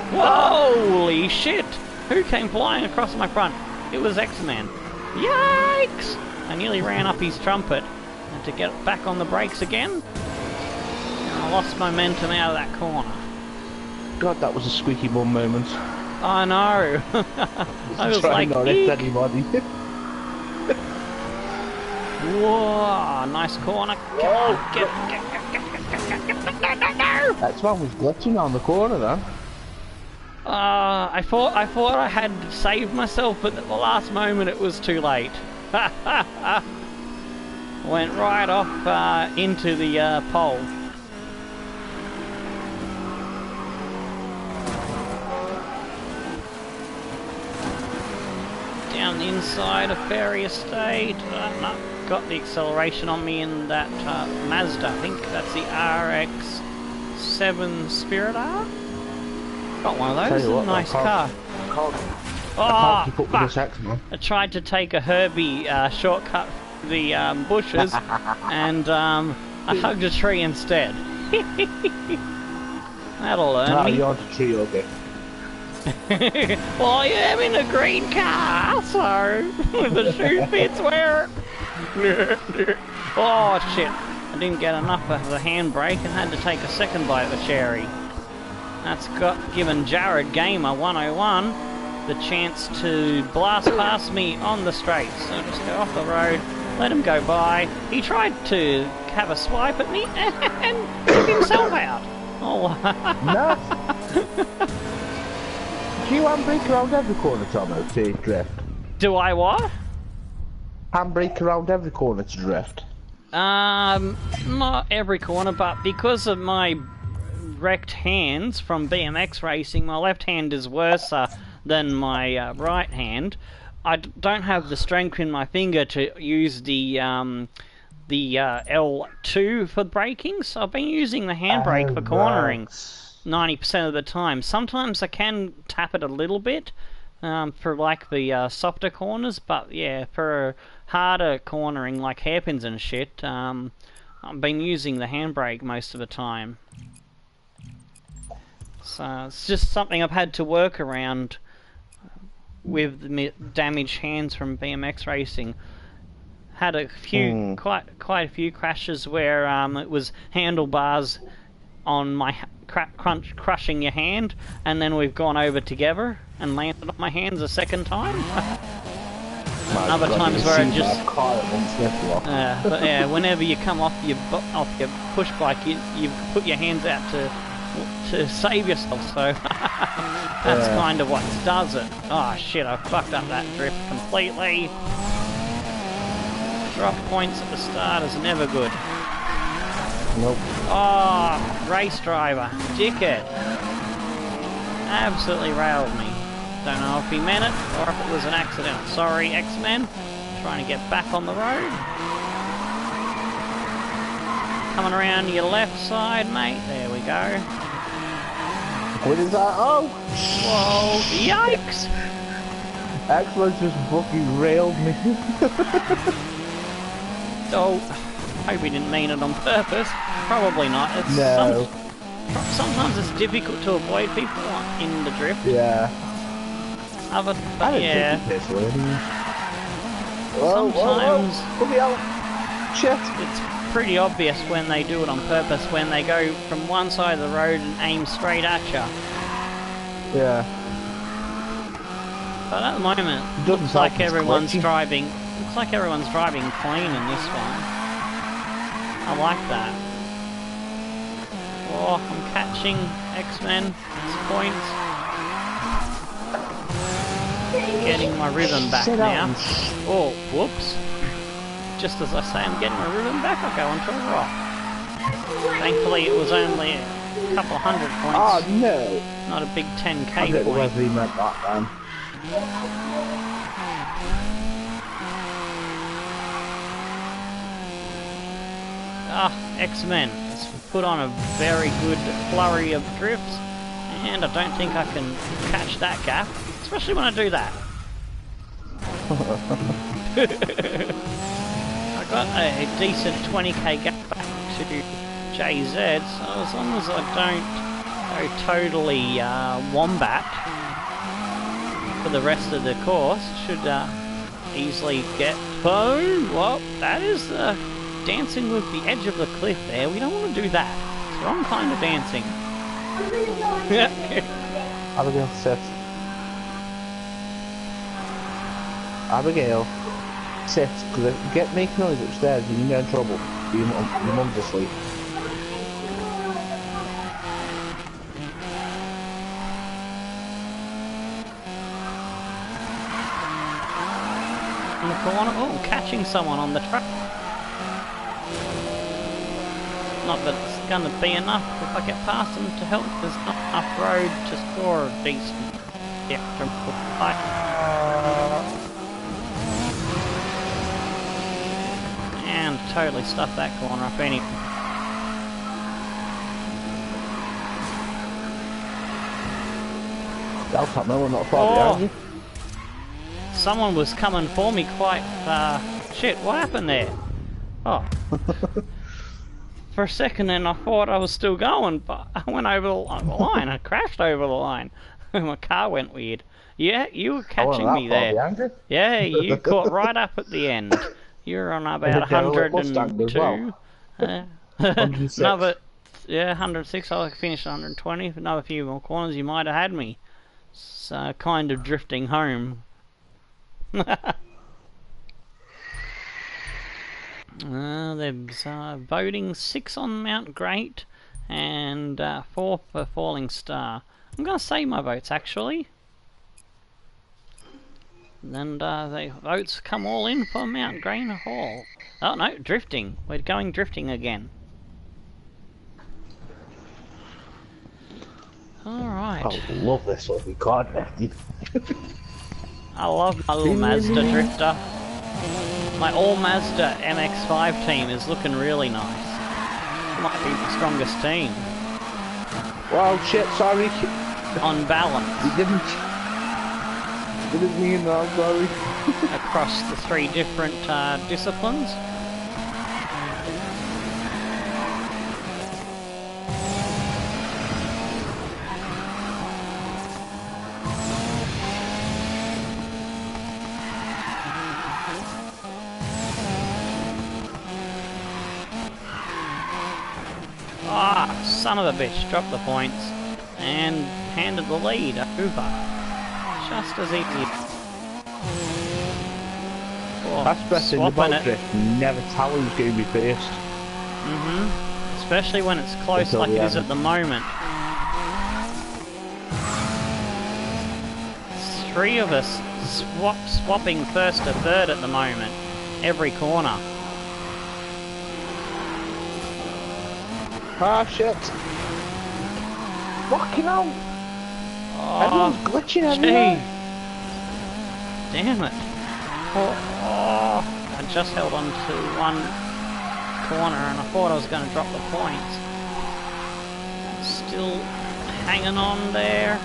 Holy shit! Who came flying across my front? It was X-Man. Yikes! I nearly ran up his trumpet. Had to get back on the brakes again. I lost momentum out of that corner. God, that was a squeaky bum moment. I know. I was trying like, not to hit anybody. Whoa, nice corner. Come on, get. No. That one was glitching on the corner then. I thought I had saved myself, but at the last moment it was too late. Went right off into the pole. Down the inside of Ferry Estate. Got the acceleration on me in that Mazda. I think that's the RX-7 Spirit R. Got one of those. What, nice car. I can't keep up with this X-Man. I tried to take a Herbie shortcut through the bushes, and I hugged a tree instead. That'll learn me. You're on the tree, okay. Well, I am in a green car, so the shoe fits where. Oh shit! I didn't get enough of the handbrake and had to take a second bite of the cherry. That's given Jared Gamer 101 the chance to blast past me on the straight. So just go off the road, let him go by. He tried to have a swipe at me and took himself out. Oh. Nice. Do you handbrake around every corner, Tomo, to drift? Do I what? Handbrake around every corner to drift? Not every corner, but because of my wrecked hands from BMX racing, my left hand is worse than my right hand. I don't have the strength in my finger to use the L2 for braking, so I've been using the handbrake for cornering 90% of the time. Sometimes I can tap it a little bit for like the softer corners, but yeah, for harder cornering like hairpins and shit, I've been using the handbrake most of the time. So it's just something I've had to work around with the damaged hands from BMX racing. Had a few, quite a few crashes where it was handlebars on my crushing your hand, and then we've gone over together and landed on my hands a second time. Other times where it just but yeah, whenever you come off your push bike, you put your hands out to save yourself. So that's kind of what does it. Oh shit! I fucked up that drift completely. Drop points at the start is never good. Nope. Oh, race driver, dickhead. Absolutely railed me. Don't know if he meant it or if it was an accident. Sorry, X-Men. Trying to get back on the road. Coming around your left side, mate. There we go. What is that? Oh! Whoa, yikes! X-Men just fucking railed me. Oh, hope he didn't mean it on purpose. Probably not. It's no. Sometimes it's difficult to avoid people in the drift. Yeah. But yeah. Sometimes Shit. it's pretty obvious when they do it on purpose, when they go from one side of the road and aim straight at you. Yeah. But at the moment, looks like everyone's driving. Looks like everyone's driving clean in this one. I like that. Oh, I'm catching X-Men. Points. Getting my rhythm back now. Oh, whoops. Just as I say I'm getting my rhythm back, I go onto a rock. Thankfully, it was only a couple hundred points. Oh, no. Not a big 10k point. I don't know whether he meant that, man. X-Men has put on a very good flurry of drifts, and I don't think I can catch that gap, especially when I do that. I got a decent 20k gap back to JZ, so as long as I don't go totally wombat for the rest of the course, should easily get... Oh, well, that is dancing with the edge of the cliff there. We don't want to do that. It's the wrong kind of dancing. Abigail, sit. Abigail. Sit, because get making noise upstairs and you get in trouble. Your mum's asleep. In the corner. Oh, catching someone on the track. Not that it's going to be enough if I get past them to help. There's not enough road to score a decent extra fight. And totally stuffed that corner up anyway. I'll top no, not far behind you. Someone was coming for me quite... shit, what happened there? Oh. For a second then I thought I was still going, but I went over the line. I crashed over the line. My car went weird. Yeah, you were catching me there. Yeah, you caught right up at the end. You're on about 102. 106. Another, yeah, 106. I finished 120. Another few more corners, you might have had me. So, kind of drifting home. There's voting 6 on Mount Great and 4 for Falling Star. I'm going to save my votes actually. And the votes come all in for Mount Great Hall. Oh no, drifting. We're going drifting again. Alright. I love this one. We can't drifting. I love my little Mazda drifter. My all-Mazda MX-5 team is looking really nice. Might be the strongest team. Wow, shit, sorry. On balance. Didn't mean that, sorry. Across the 3 different disciplines. Ah, son of a bitch, dropped the points and handed the lead over. Just as easy. Oh, That's best in the boat drift. Never tell who's going to be first. Especially when it's close like it is at the moment. 3 of us swapping first to third at the moment. Every corner. Ah, shit. Fucking hell. Oh, everyone's glitching everywhere. Damn it. Oh, I just held on to one corner and I thought I was going to drop the points. Still hanging on there.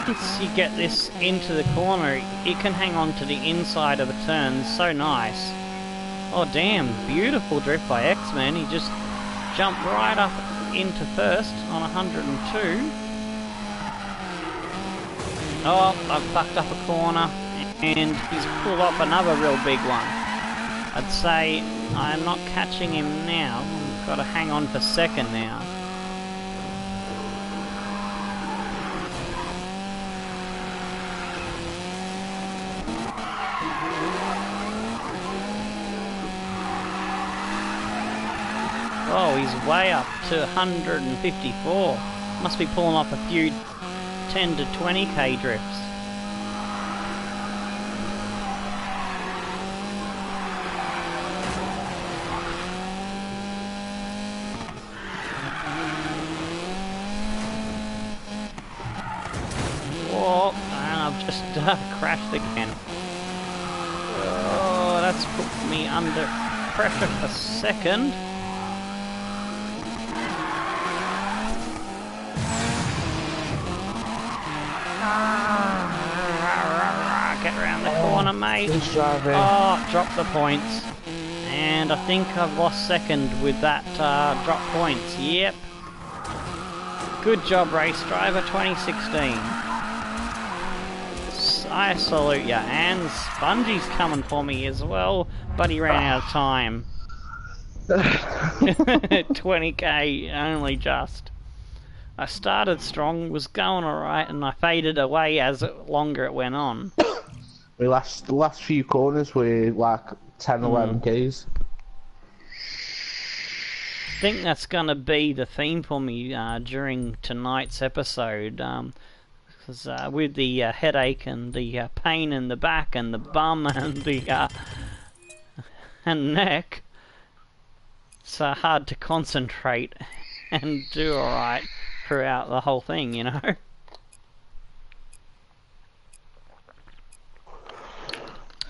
Once you get this into the corner, it can hang on to the inside of the turns. So nice. Oh damn, beautiful drift by X-Men. He just jumped right up into first on 102. Oh, I've fucked up a corner and he's pulled off another real big one. I'd say I'm not catching him now. I've got to hang on for second now. Oh, he's way up to 154. Must be pulling off a few 10 to 20k drifts. Oh, and I've just crashed again. Oh, that's put me under pressure for second. Get around the corner, mate. Oh, drop the points. And I think I've lost second with that drop points. Yep. Good job, race driver 2016. I salute ya. And Spongy's coming for me as well, but he ran out of time. 20k only just. I started strong, was going alright, and I faded away as longer it went on. The last few corners were like 10, 11 Ks. I think that's gonna be the theme for me during tonight's episode. Because with the headache and the pain in the back and the bum and the and neck, it's hard to concentrate and do alright throughout the whole thing, you know.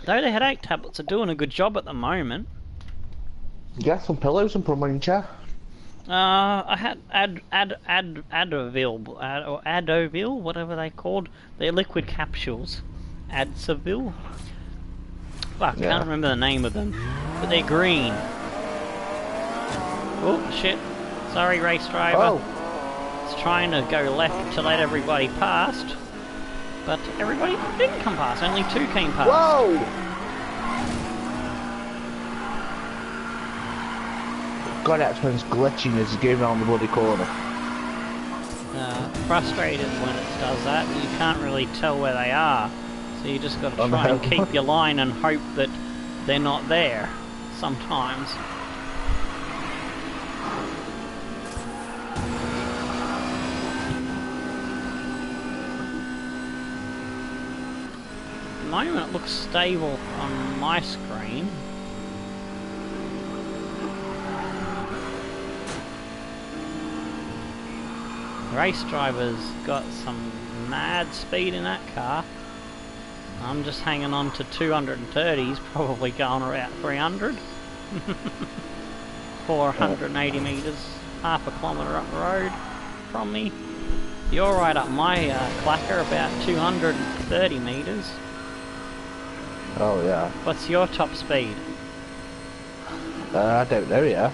Though the headache tablets are doing a good job at the moment. Get some pillows and put them on your chair. I had Adovil, whatever they called. They're liquid capsules. Advil. Fuck, I can't remember the name of them, but they're green. Oh shit! Sorry, race driver. Oh. It's trying to go left to let everybody past, but everybody didn't come past. Only 2 came past. Whoa! God, that one's glitching as he's going around the bloody corner. Frustrated when it does that. You can't really tell where they are, so you just got to try and keep your line and hope that they're not there. Sometimes. At the moment, it looks stable on my screen. Race driver's got some mad speed in that car. I'm just hanging on to 230s, probably going around 300. 480 metres, half a kilometre up the road from me. You're right up my clacker, about 230 metres. Oh yeah. What's your top speed? I don't know yet.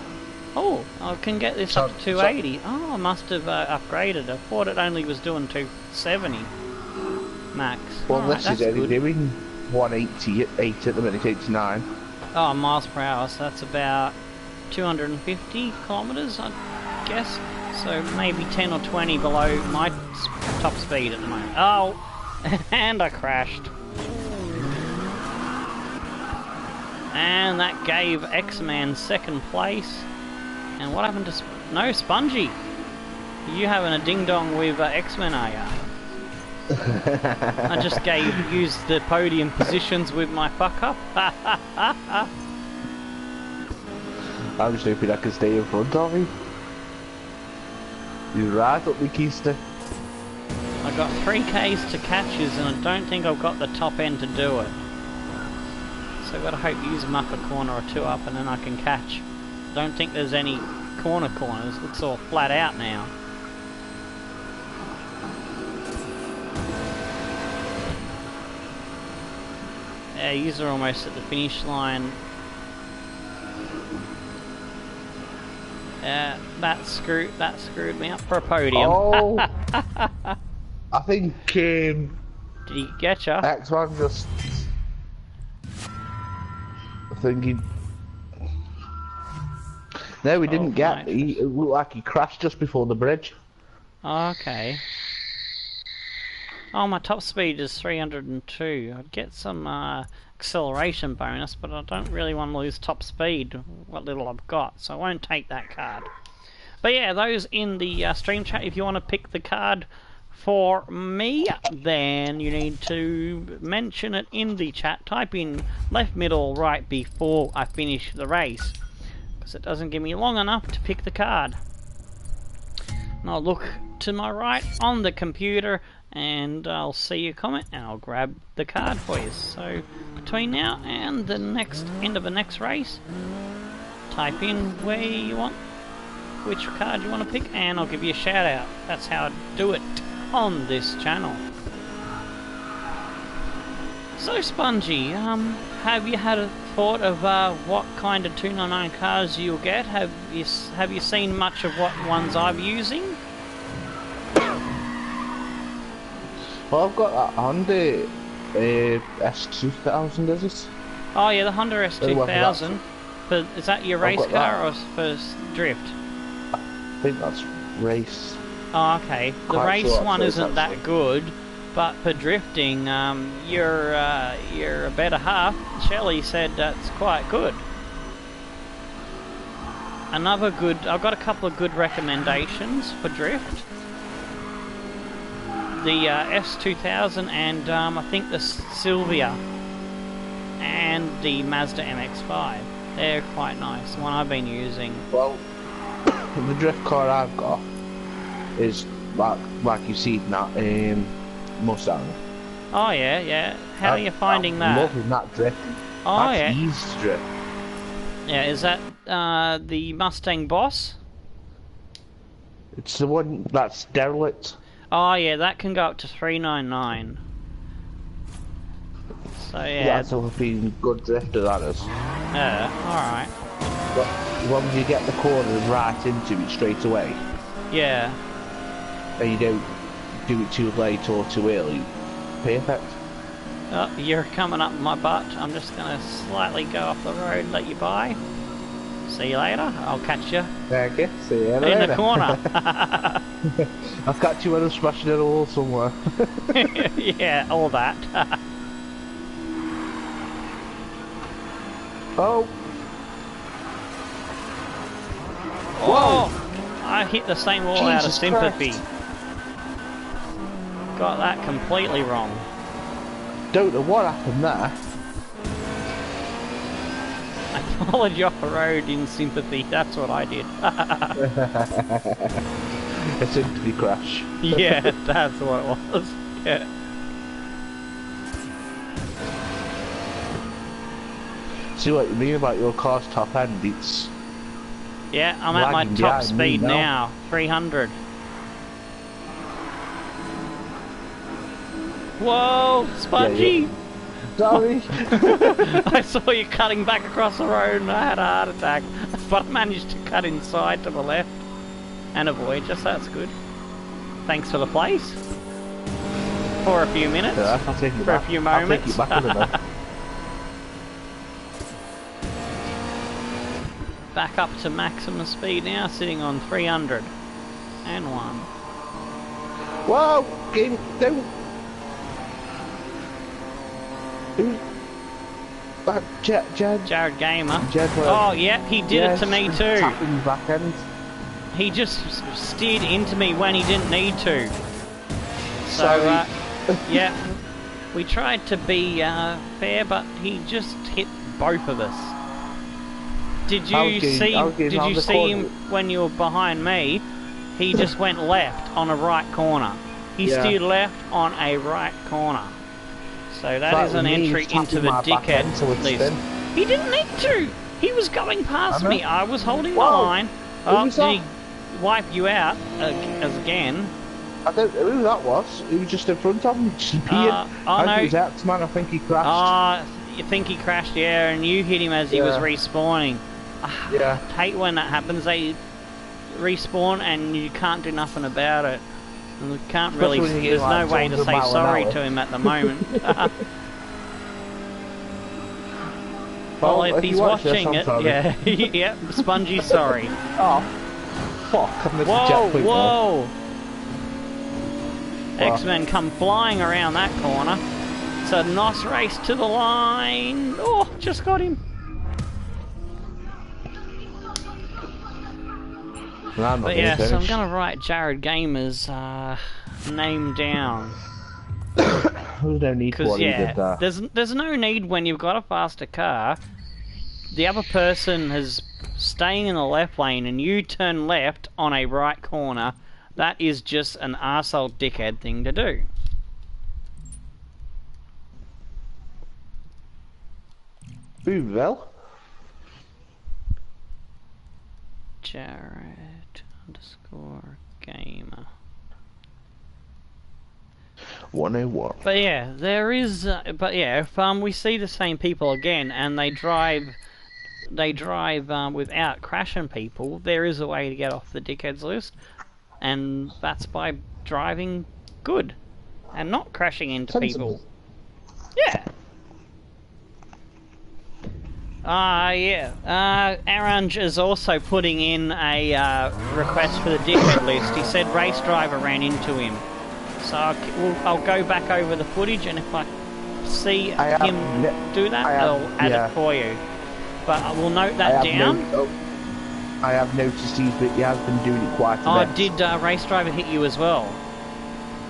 Oh, I can get this up to 280. Oh, I must have upgraded. I thought it only was doing 270 max. Well, Right, this is only doing 188 at the minute, 89. Oh, miles per hour, so that's about 250 kilometres, I guess. So maybe 10 or 20 below my top speed at the moment. Oh, and I crashed. And that gave X-Man second place. And what happened to... No, Spongy! You having a ding-dong with X-Men, are ya? I just used the podium positions with my fuck-up. I was hoping I could stay in front of you. You're right up the keister. I got 3Ks to catches and I don't think I've got the top end to do it. So I've got to hope you use muck a corner or 2 up and then I can catch. Don't think there's any corners. Looks all flat out now. Yeah, yous are almost at the finish line. That screwed me up for a podium. Oh, I think Did he get ya? X-Man just... I think he... No, he didn't get. It looked like he crashed just before the bridge. Okay. Oh, my top speed is 302. I'd get some acceleration bonus, but I don't really want to lose top speed, what little I've got, so I won't take that card. But yeah, those in the stream chat, if you want to pick the card for me, then you need to mention it in the chat. Type in left, middle, right before I finish the race, because it doesn't give me long enough to pick the card. And I'll look to my right on the computer and I'll see your comment and I'll grab the card for you. So between now and the end of the next race, type in where you want, which card you want to pick, and I'll give you a shout out. That's how I do it on this channel. So Spongy, have you had a thought of what kind of 299 cars you'll get? Have you seen much of what ones I'm using? Well, I've got that Honda S2000, is it? Oh yeah, the Honda S2000. Is that your race car or for drift? I think that's race. Oh, okay. The Quite race sure one that's isn't that actually. good, but for drifting, your better half, Shelley, said that's quite good. Another good. I've got a couple of good recommendations for drift. The S2000 and I think the Sylvia and the Mazda MX-5. They're quite nice. The one I've been using. Well, the drift car I've got is like you see in that Mustang. Oh yeah, yeah. How are you finding I'm that? loving that drift. Oh That's yeah. easy to drift. Yeah, is that the Mustang Boss? It's the one that's derelict. Oh yeah, that can go up to 399. So yeah. That's a being good drifter, that is. Alright. But when you get the corner right into it straight away, Yeah. and you don't do it too late or too early, perfect. Oh, you're coming up my butt. I'm just gonna slightly go off the road and let you by. See you later. I'll catch you Thank you. See you later. in the corner. I've got you when I'm smashing in a wall somewhere. Yeah, all that. Oh! Whoa! I hit the same wall out of Jesus sympathy. Christ. Got that completely wrong. Don't know what happened there. I followed you off the road in sympathy. That's what I did. A sympathy crash. Yeah, that's what it was. Yeah. See what you mean about your car's top end? It's Yeah, I'm at my lagging top behind me speed now. 300. Whoa, Spongy! sorry. I saw you cutting back across the road and I had a heart attack. But I managed to cut inside to the left and avoid you, so that's good. Thanks for the place. For a few minutes. Yeah, I'll take it for back. a few I'll moments. take it back in a minute. Back up to maximum speed now, sitting on 300. And 1. Whoa! Game, don't. Who's that? Jed. Jared Gamer. Jed, Oh, yeah, he did it to me too. Tapping back end. He just steered into me when he didn't need to. So, Sorry. yeah, we tried to be fair, but he just hit both of us. Did you see him when you were behind me? He just went left on a right corner. He steered left on a right corner. So that is an entry into the dickhead list. He didn't need to. He was going past me. I was holding the line. Oh, did he wipe you out as again? I don't know who that was. He was just in front of me, just peeing. I think it was X-Man. I think he crashed. You think he crashed, yeah, and you hit him as he was respawning. Yeah. I hate when that happens. They respawn and you can't do nothing about it. And we can't really. There's no way to say sorry to him at the moment. Well, if he's watching it, yeah, yeah, Spongy, sorry. Oh, fuck! I missed the checkpoint. Whoa! X-Men come flying around that corner. It's a nice race to the line. Oh, just got him. But yeah, so I'm gonna write Jared Gamer's name down. There's no need for what he did there. There's no need when you've got a faster car. The other person is staying in the left lane and you turn left on a right corner. That is just an arsehole dickhead thing to do. Well. Jared_Gamer. 101. But yeah, there is. But yeah, if we see the same people again and they drive without crashing people, there is a way to get off the dickheads list, and that's by driving good and not crashing into people. Yeah. Yeah. Aranj is also putting in a request for the dickhead list. He said race driver ran into him. So I'll go back over the footage, and if I see him do that, I'll add it for you. But I will note that down. I have noticed he has been doing it quite a bit. Oh, did race driver hit you as well?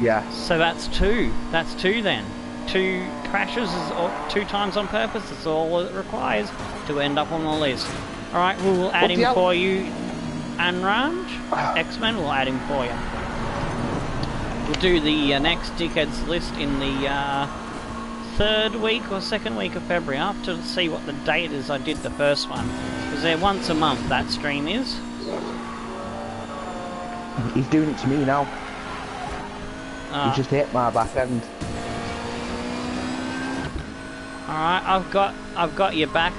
Yeah. So that's two. That's two then. 2 crashes is 2 times on purpose. That's all it requires to end up on the list. All right, we will add him for you. Anranj, X-Men will add him for you. We'll do the next dickheads list in the 3rd week or 2nd week of February. I have to see what the date is I did the first one. Because they're once a month, that stream is. He's doing it to me now. He just hit my back end. Alright, I've got your back,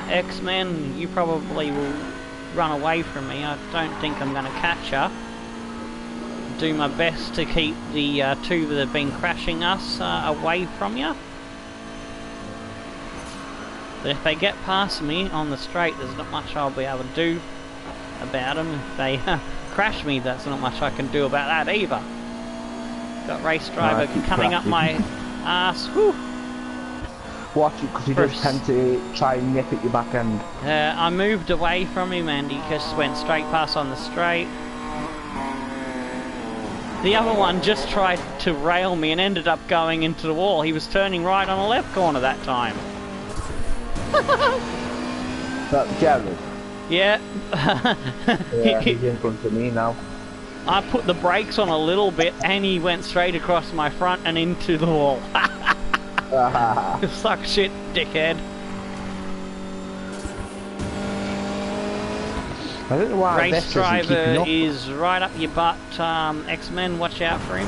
X-Men. You probably will run away from me. I don't think I'm going to catch you. Do my best to keep the 2 that have been crashing us away from you. But if they get past me on the straight, there's not much I'll be able to do about them. If they crash me, that's not much I can do about that either. Got race driver coming up my ass. Whew. Watch it, because he does tend to try and nip at your back end. I moved away from him and he just went straight past on the straight. The other one just tried to rail me and ended up going into the wall. He was turning right on the left corner that time. That's Jared? Yeah. Yeah, he's in front of me now. I put the brakes on a little bit and he went straight across my front and into the wall. Suck shit, dickhead. I don't know why race driver is right up your butt. X-Men, watch out for him.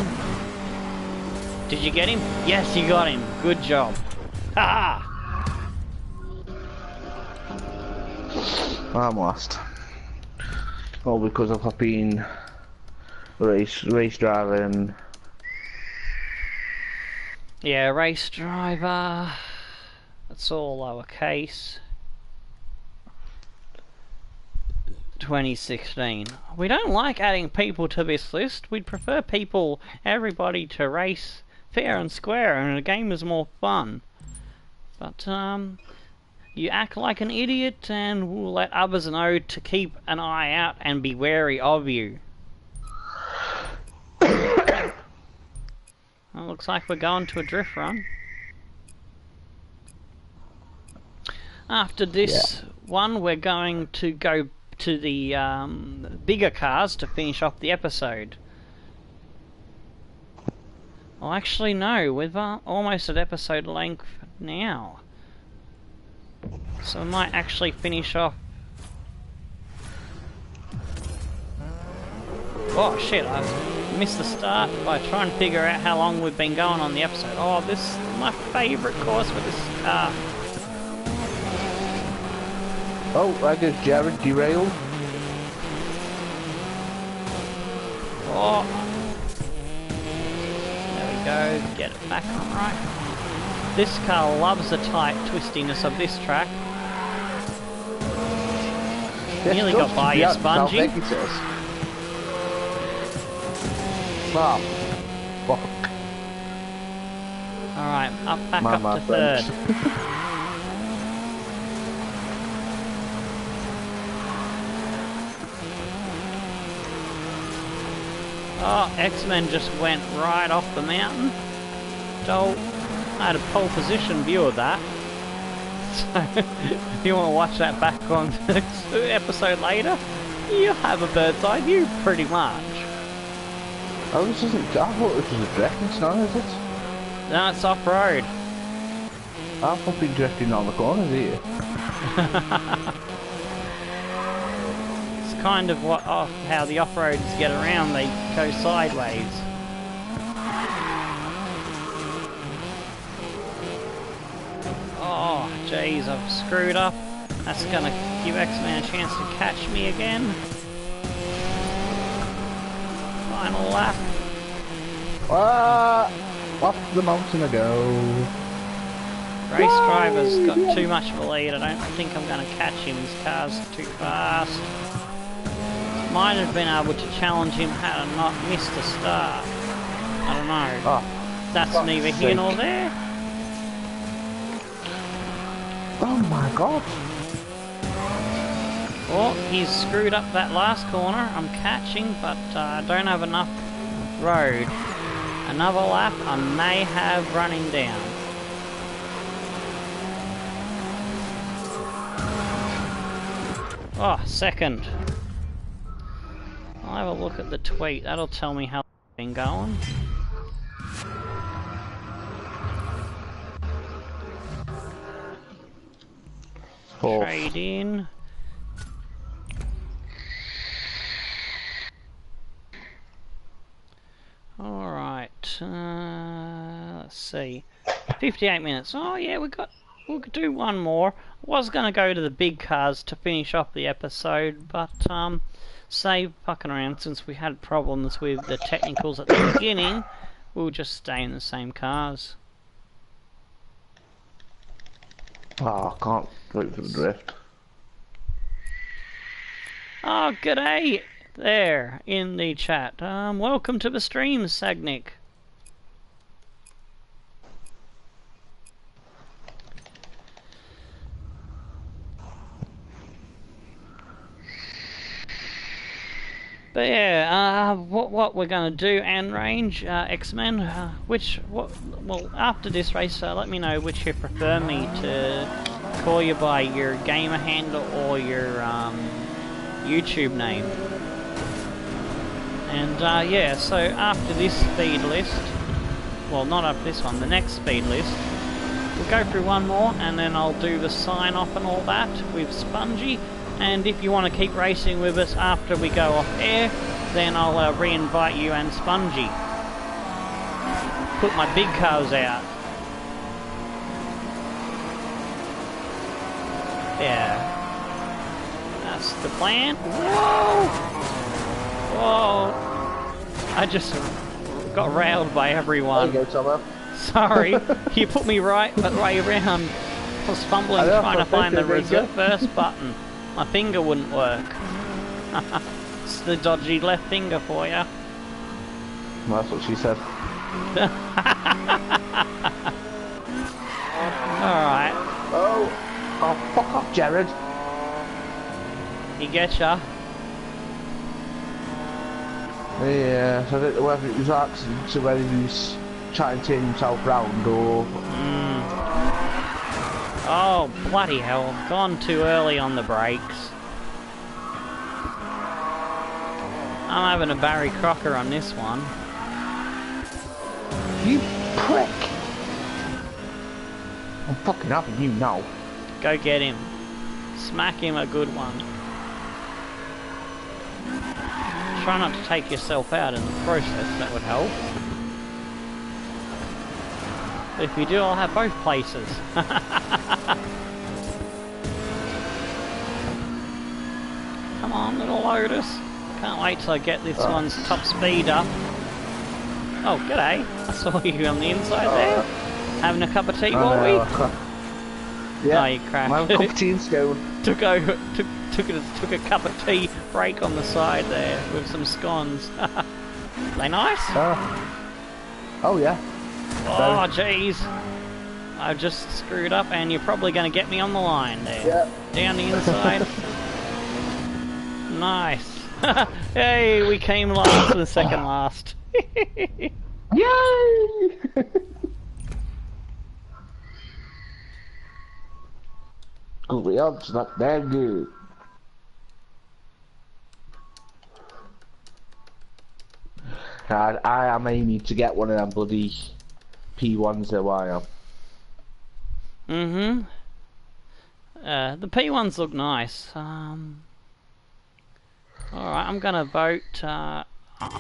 Did you get him? Yes, you got him. Good job. Ha! I'm lost. All because I've been race driving. Yeah, race driver. That's all lowercase. 2016. We don't like adding people to this list. We'd prefer everybody to race fair and square, and the game is more fun. But you act like an idiot, and we'll let others know to keep an eye out and be wary of you. Well, looks like we're going to a drift run. After this one, we're going to go to the bigger cars to finish off the episode. Well, actually, no, we're almost at episode length now. So we might actually finish off. Oh shit, I missed the start by trying to figure out how long we've been going on the episode. Oh, this is my favourite course for this car. Oh, I guess Jared derailed. Oh. There we go, get it back on right. This car loves the tight twistiness of this track. Nearly got by you, Spongy. Oh, fuck. Alright, back up to third. Oh, X-Men just went right off the mountain. So, I had a pole position view of that. So, if you want to watch that back on the episode later, you'll have a bird's eye view, pretty much. Oh, this isn't. I thought this was a drifting, it's not, is it? No, it's off-road. I've not been drifting down the corners here. It's kind of how the off-roaders get around, they go sideways. Oh, jeez, I've screwed up. That's gonna give X-Men a chance to catch me again. Final lap. Off the mountain I go. Race driver's got too much of a lead. I don't think I'm going to catch him. His car's too fast. Might have been able to challenge him had I not missed a start. I don't know. Oh, that's neither here nor there. Oh my god. Oh, he's screwed up that last corner. I'm catching, but I don't have enough road. Another lap, I may have running down. Oh, second. I'll have a look at the tweet. That'll tell me how it's been going. Trade in. Alright, let's see. 58 minutes. Oh yeah, we'll do one more. I was going to go to the big cars to finish off the episode, but save fucking around since we had problems with the technicals at the beginning. We'll just stay in the same cars. Oh, I can't wait for the drift. Oh, g'day there in the chat. Welcome to the stream, Sagnick. But yeah, what we're gonna do, and range X-Men, well, after this race, let me know which you prefer me to call you by, your gamer handle or your YouTube name. And yeah, so after this speed list, well, not after this one, the next speed list, we'll go through one more, and then I'll do the sign off and all that with Spongy. And if you want to keep racing with us after we go off air, then I'll re-invite you and Spongy. Put my big cars out. Yeah. That's the plan. Whoa! Whoa! I just got railed by everyone. There you go, Tomo. Sorry, you put me right way around. I was fumbling trying to find the reverse button. My finger wouldn't work. It's the dodgy left finger for you. Well, that's what she said. Alright. Oh, fuck off, Jared. He gets ya. Yeah, so I don't know whether it was an accident to whether he was trying to turn himself round or... Oh, bloody hell. I've gone too early on the brakes. I'm having a Barry Crocker on this one. You prick! I'm fucking having you now. Go get him. Smack him a good one. Try not to take yourself out in the process, that would help. But if you do, I'll have both places. Come on, little Lotus. Can't wait till I get this one's top speed up. Oh, g'day. I saw you on the inside there. Having a cup of tea, were we? Yeah, oh, you crashed. my cup of tea and scone. took a cup of tea break on the side there with some scones. They nice? Oh yeah. Oh jeez. I've just screwed up, and you're probably going to get me on the line there. Yeah. Down the inside. Nice. Hey, we came last and second last. Yay! Good, the odds not that good. I am aiming to get one of them bloody P1s though, I am. The P1s look nice. Alright, I'm gonna vote. I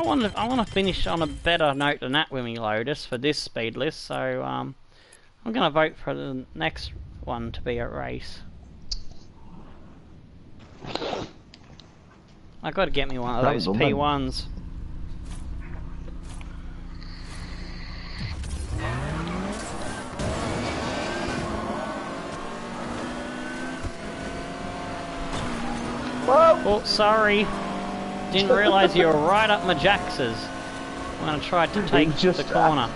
want to finish on a better note than that with me Lotus for this speed list, so I'm gonna vote for the next one to be a race. I got to get me one of those P1s. Whoa! Oh, sorry. Didn't realise you were right up my jackses when I tried to take the corner.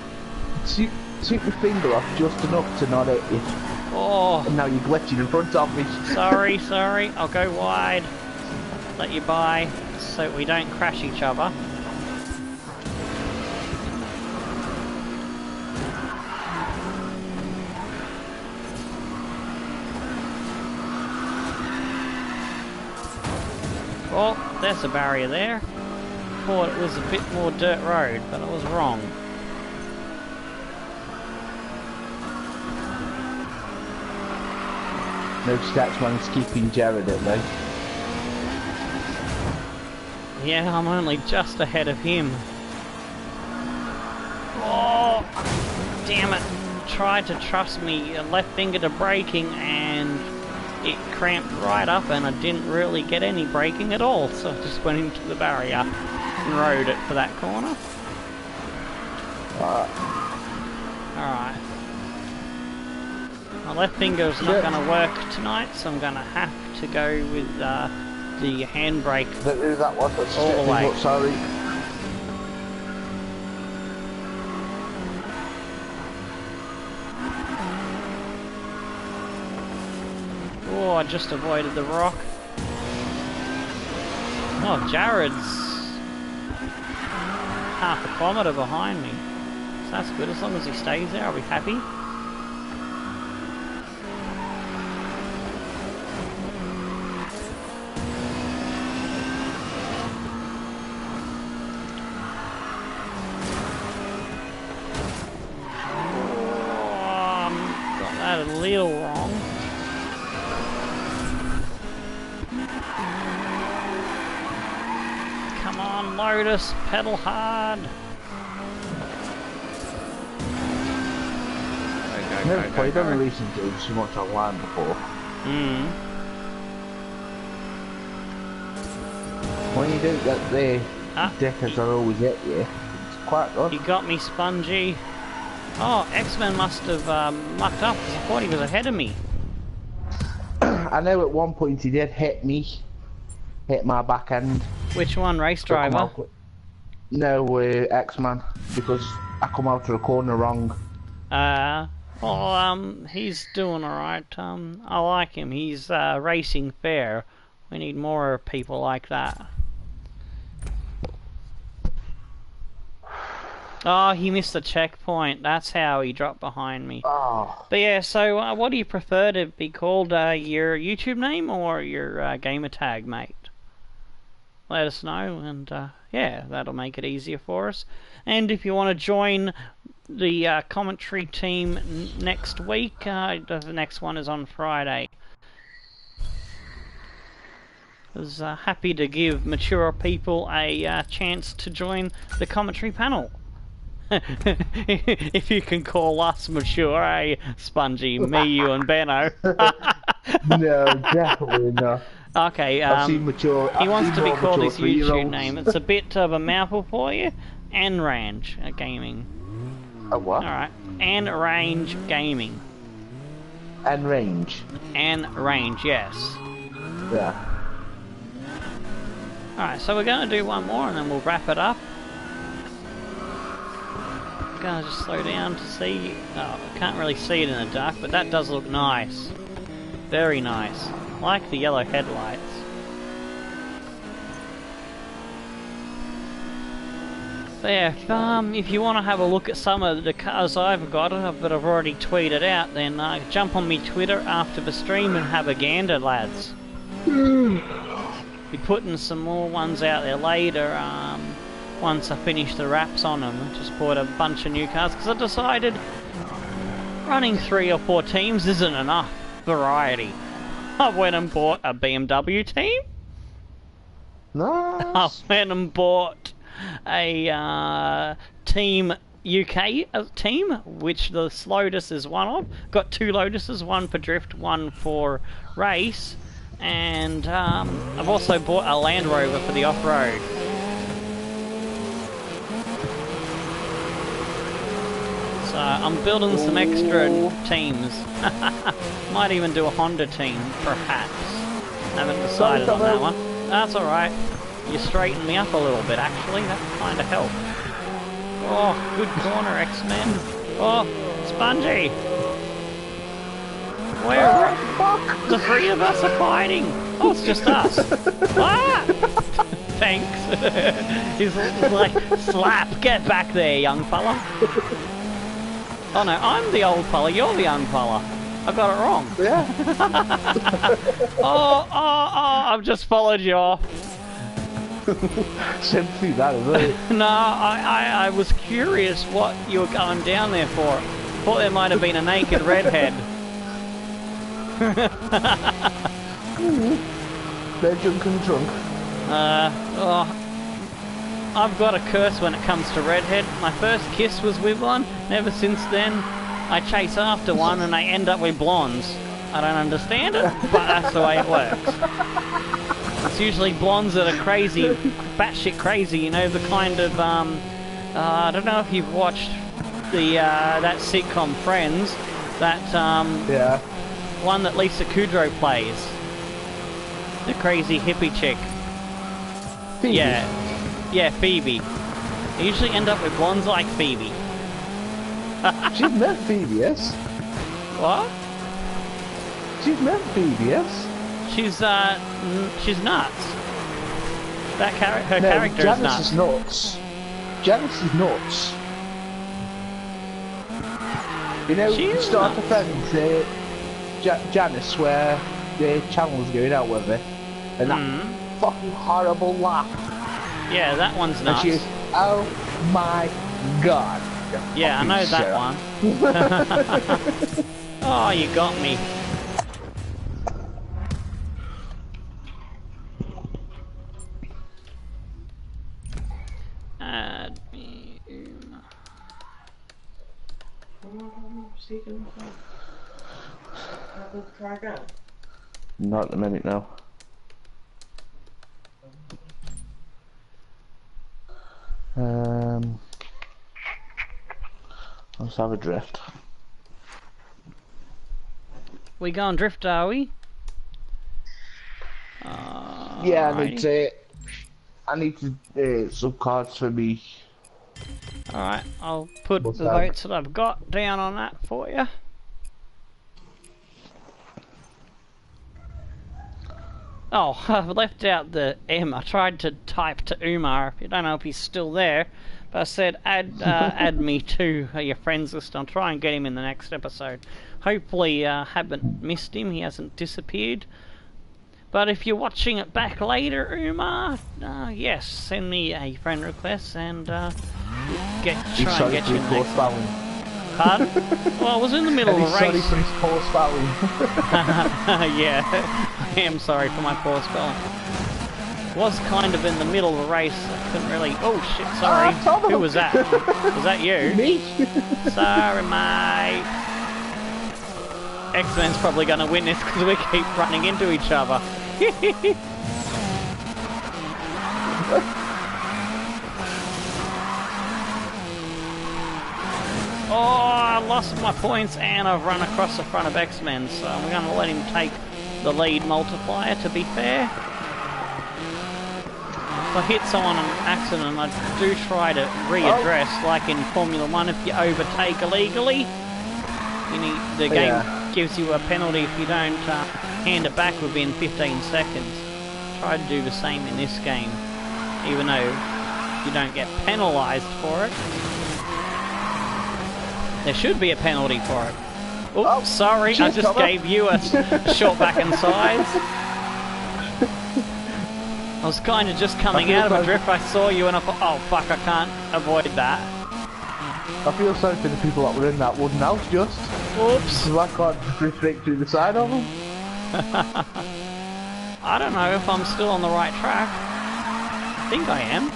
Took my finger off just enough to not hit you. Oh. And now you're glitching in front of me. Sorry, sorry. I'll go wide. Let you by so we don't crash each other. Oh, there's a barrier there. Thought it was a bit more dirt road, but I was wrong. No Statsman's keeping Jared at bay. Yeah, I'm only just ahead of him. Oh, damn it. Tried to trust me left finger to braking and it cramped right up and I didn't really get any braking at all. So I just went into the barrier and rode it for that corner. Alright. My left finger's not going to work tonight, so I'm going to have to go with the handbrake That was all the way. Sorry. Oh, I just avoided the rock. Oh, Jared's half a kilometre behind me. So that's good, as long as he stays there, I'll be happy. A little wrong. Come on, Lotus, pedal hard. I've never played on a racing game so much online before. When you don't get the deckers are always at you, it's quite good. You got me, Spongy. Oh, X-Men must have mucked up because I thought he was ahead of me. I know at one point he did hit me, hit my back end. Which one, race driver? No, X-Man, because I come out of the corner wrong. He's doing alright. I like him. He's racing fair. We need more people like that. Oh, he missed the checkpoint. That's how he dropped behind me. Oh. But yeah, so what do you prefer to be called? Your YouTube name or your gamer tag, mate? Let us know, and yeah, that'll make it easier for us. And if you want to join the commentary team next week, the next one is on Friday. I was happy to give mature people a chance to join the commentary panel. If you can call us mature, eh, Spongy? Me, you, and Benno. No, definitely not. Okay, I've seen mature. he wants to be called his YouTube 3-year-olds. name. It's a bit of a mouthful for you. And Range Gaming. A what? Alright. And Range Gaming. And range. And Range, yes. Yeah. Alright, so we're going to do one more and then we'll wrap it up. Gonna just slow down to see. Oh, I can't really see it in the dark, but that does look nice. Very nice. Like the yellow headlights. But yeah, if you want to have a look at some of the cars I've got, but I've already tweeted out, then jump on me Twitter after the stream and have a gander, lads. Be putting some more ones out there later. Once I finish the wraps on them. I just bought a bunch of new cars because I decided running 3 or 4 teams isn't enough variety. I went and bought a BMW team. Nice. I went and bought a Team UK team, which the Lotus is one of. Got 2 Lotuses, one for drift, one for race. And I've also bought a Land Rover for the off-road. So I'm building some extra teams. Might even do a Honda team, perhaps. Haven't decided on that one. That's alright. You straightened me up a little bit, actually. That kind of helped. Oh, good corner, X-Men. Oh, Spongy! Where? Fuck! The three of us are fighting! Oh, it's just us. Ah! Thanks. He's like, slap, get back there, young fella. Oh no, I'm the old fella, you're the young fella. I got it wrong. Yeah. Oh, I've just followed you off. Simply that, isn't it? No, I was curious what you were going down there for. Thought there might have been a naked redhead. They're drunk and drunk. I've got a curse when it comes to redhead. My first kiss was with one. Never since then, I chase after one and I end up with blondes. I don't understand it, but that's the way it works. It's usually blondes that are crazy, batshit crazy. You know, the kind of I don't know if you've watched the that sitcom Friends. That Yeah. one that Lisa Kudrow plays. The crazy hippie chick. Phoebe. Yeah, Phoebe. I usually end up with blondes like Phoebe. She's met Phoebe, yes? What? She's met Phoebe, yes? She's nuts. Her character Janice is is nuts. Janice is nuts. You know, She you is start nuts. to friend Janice where the channel's going out with her, and that fucking horrible laugh. Yeah, that one's And nuts. she is, oh my god. Yeah, I know that one. Oh, you got me. Add me. Not at the minute now. Let's have a drift. We going drift, are we? Yeah, Alrighty. I need to some cards for me. Alright, I'll put What's the that? votes that I've got down on that for you. Oh, I've left out the M. I tried to type to Umar. I don't know if he's still there, but I said add me to your friends list. I'll try and get him in the next episode. Hopefully, haven't missed him. He hasn't disappeared. But if you're watching it back later, Umar, yes, send me a friend request and try and get you in the next one. Pardon? Well, I was in the middle of a Sorry race. for his poor spelling. Yeah, I am sorry for my poor spelling. Was kind of in the middle of a race. I couldn't really. Oh shit! Sorry. Who was that? Was that you? Me? Sorry, mate. X-Men's probably going to win this because we keep running into each other. Oh, I lost my points and I've run across the front of X-Men, so I'm going to let him take the lead multiplier, to be fair. If I hit someone on accident, I do try to readdress, like in Formula 1, if you overtake illegally, the game gives you a penalty if you don't hand it back within 15 seconds. Try to do the same in this game, even though you don't get penalised for it. There should be a penalty for it. Oh, sorry, I just gave you a short back and sides. I was kind of just coming out of a drift, I saw you and I thought, oh fuck, I can't avoid that. I feel sorry for the people that were in that wooden house just. Oops. So I can't drift straight through the side of them. I don't know if I'm still on the right track. I think I am.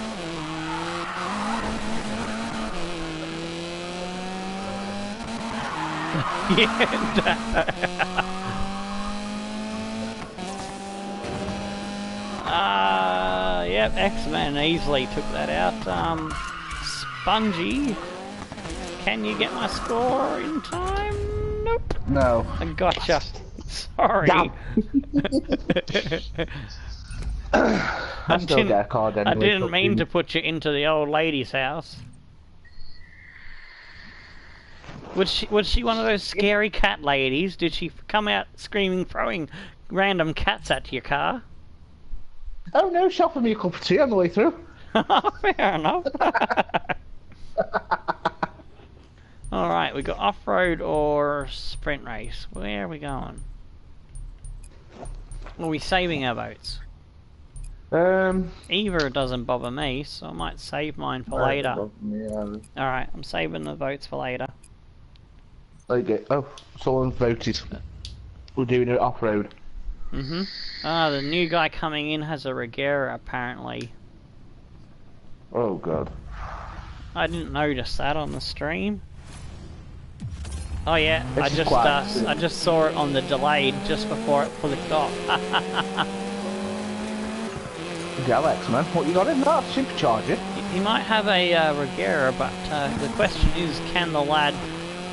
Yep, X-Men easily took that out. Spongy, can you get my score in time? Nope. No. I gotcha. Sorry. Damn. I still get a card anyway. I didn't mean to put you into the old lady's house. Was she one of those scary cat ladies? Did she come out screaming, throwing random cats at your car? Oh no, she offered me a cup of tea on the way through. Fair enough. Alright, we got off-road or sprint race. Where are we going? Are we saving our votes? Either doesn't bother me, so I might save mine for later. Alright, I'm saving the votes for later. Okay. Oh, someone voted. We're doing it off-road. Ah, the new guy coming in has a Regera, apparently. Oh god. I didn't notice that on the stream. Oh yeah, I just saw it on the delayed just before it flipped off. Alex, man, what you got in that supercharger? He might have a Regera, but the question is, can the lad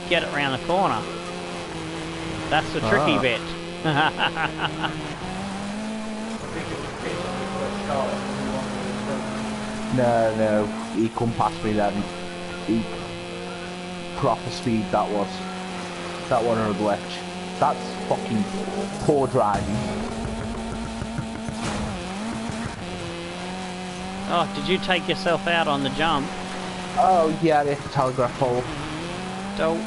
get it around the corner? That's the tricky bit. No, he come past me then. He proper speed that was. That one or a glitch. That's fucking poor driving. Oh, did you take yourself out on the jump? Oh yeah, the telegraph pole. Don't.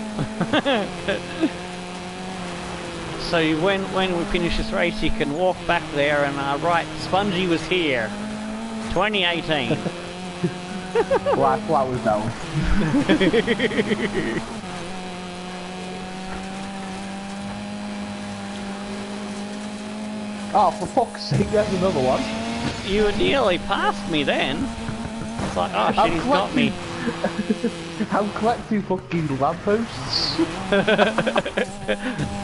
So when we finish this race, you can walk back there and right, Spongy was here. 2018. Life was down. Oh, for fuck's sake, there's another one. You were nearly past me then. It's like, oh shit, he's got me. I'm collecting fucking lampposts.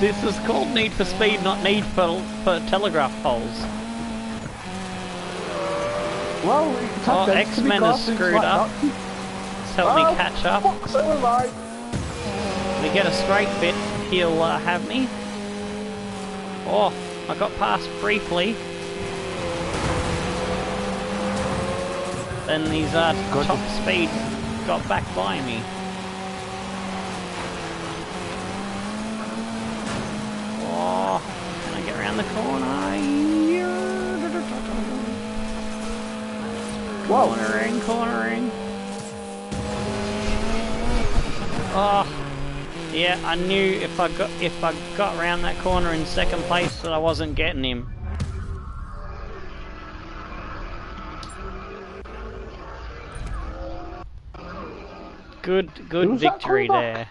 This is called Need for Speed, not Need for telegraph poles. Well, oh, X-Men is screwed up. Let's help me catch up. Fuck, so am I. We get a straight bit, he'll have me. Oh, I got past briefly. Then these top speed got back by me. Oh, can I get around the corner? Whoa. Cornering. Oh, yeah. I knew if I got around that corner in second place that I wasn't getting him. Good victory there.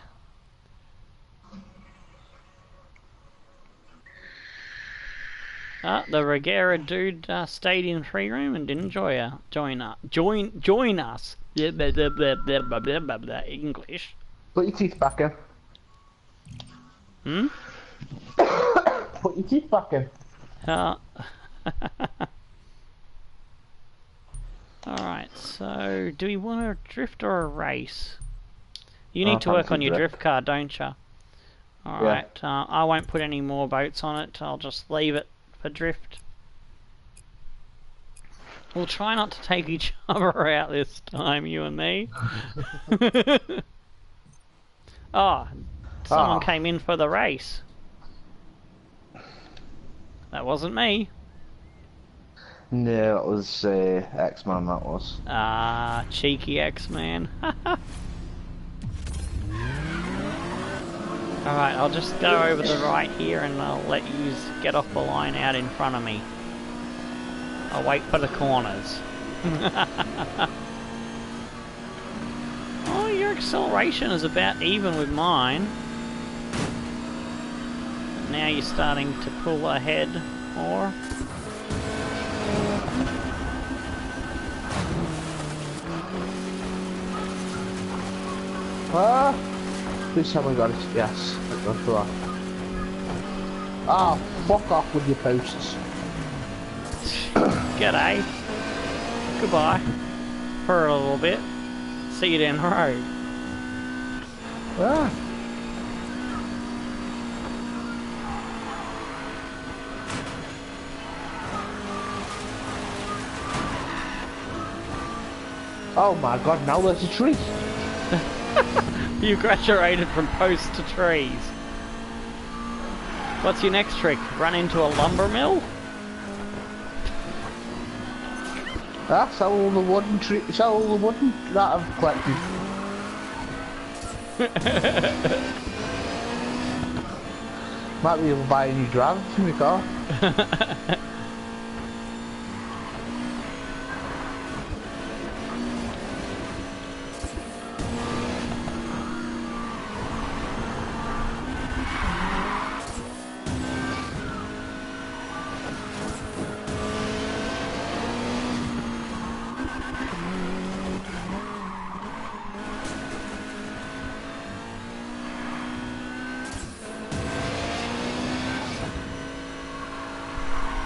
The Regera dude stayed in free room and didn't join us. Blah, blah, blah, blah, blah, blah, blah, blah, English. Put your teeth back in. Put your teeth back in. Alright, so do we want a drift or a race? You need to work on your drift car, don't you? Alright, yeah. I won't put any more boats on it, I'll just leave it for drift. We'll try not to take each other out this time, you and me. Oh, someone came in for the race. That wasn't me. No, that was X-Man, that was. Ah, cheeky X-Man. Alright, I'll just go over the right here and I'll let you get off the line out in front of me. I'll wait for the corners. Oh, your acceleration is about even with mine. But now you're starting to pull ahead more. This time we got it. Yes, that's right. Ah, fuck off with your posts. G'day. Goodbye. For a little bit. See you down the road. Oh my god, now there's a tree. You graduated from posts to trees. What's your next trick? Run into a lumber mill? Ah, sell all the wooden sell all the wooden that I've collected. Might be able to buy a new driver for my car.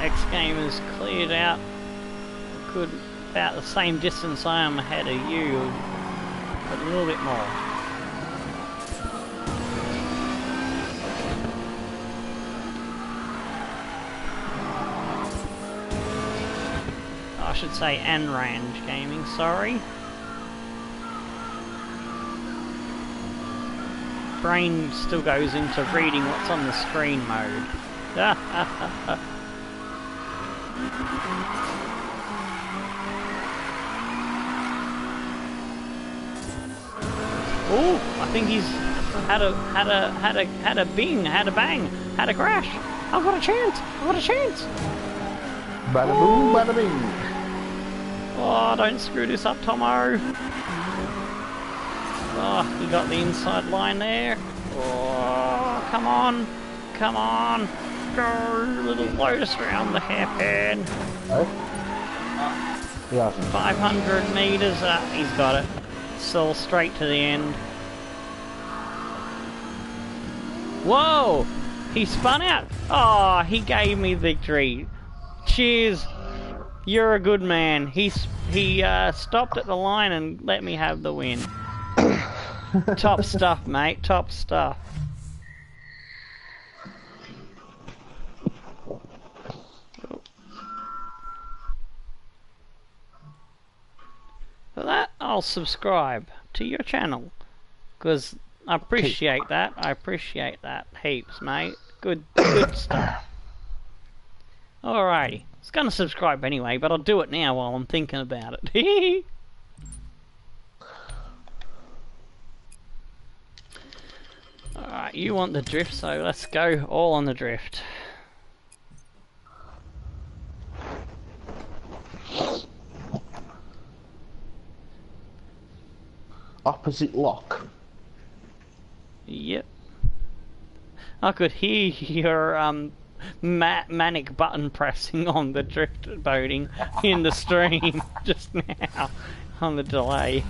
X game is cleared out. Good, about the same distance I am ahead of you, but a little bit more. I should say Range Gaming, sorry. Brain still goes into reading what's on the screen mode. Oh, I think he's had a bang, had a crash. I've got a chance. I've got a chance. Bada boom, bada bing. Oh, don't screw this up, Tomo. Oh, he got the inside line there. Oh, come on. Come on. Go, little Lotus around the hairpin. Oh? Yeah. 500 meters. He's got it. Still straight to the end. Whoa! He spun out. Oh, he gave me victory. Cheers. You're a good man. He stopped at the line and let me have the win. Top stuff, mate. Top stuff. For that, I'll subscribe to your channel, because I appreciate that. I appreciate that heaps, mate. Good stuff. Alrighty. I was going to subscribe anyway, but I'll do it now while I'm thinking about it. Alright, you want the drift, so let's go all on the drift. Opposite lock. Yep. I could hear your manic button pressing on the drift boating in the stream just now on the delay.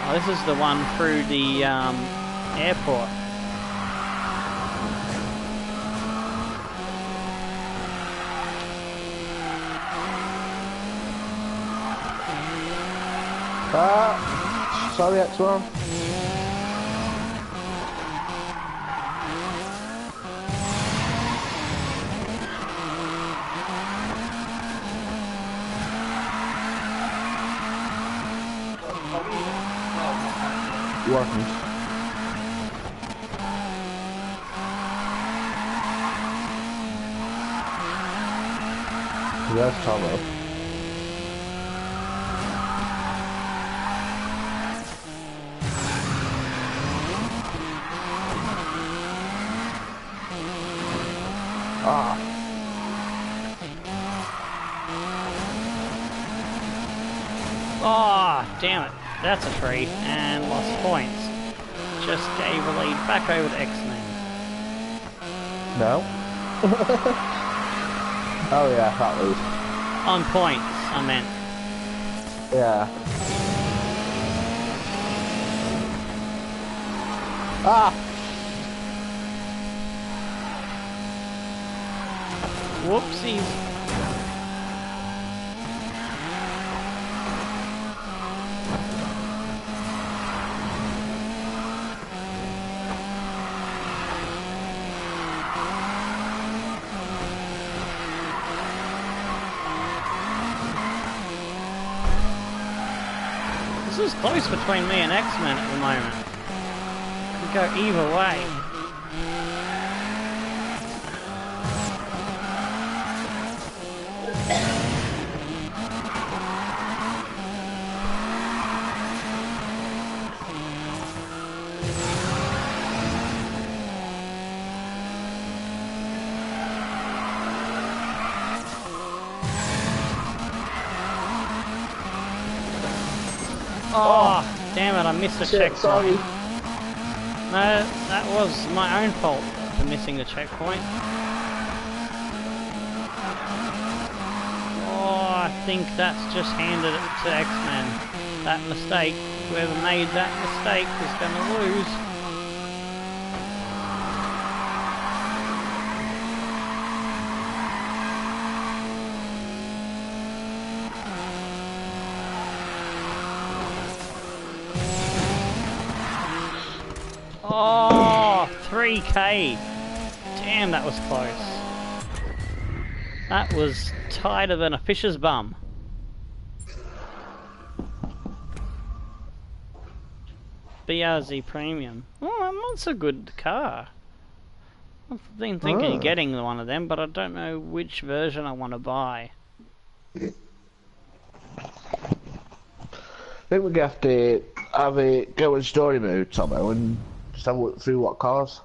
Oh, this is the one through the airport. Sorry, X1. Working. That's Tomo. Oh, damn it. That's a tree. And lost points. Just gave a lead back over to X-Men. No? Oh yeah, that was. On points, I meant. Yeah. Ah! Whoopsies. is close between me and X-Men at the moment. Could go either way. Oh, damn it, I missed the checkpoint. Sorry. No, that was my own fault for missing the checkpoint. Oh, I think that's just handed it to X-Men. That mistake, whoever made that mistake is going to lose. Oh, 3K. Damn, that was close. That was tighter than a fish's bum. BRZ Premium. Oh, that's a good car. I've been thinking of getting one of them, but I don't know which version I want to buy. I think we're going to have to go in story mode somehow and just have a look through what cars.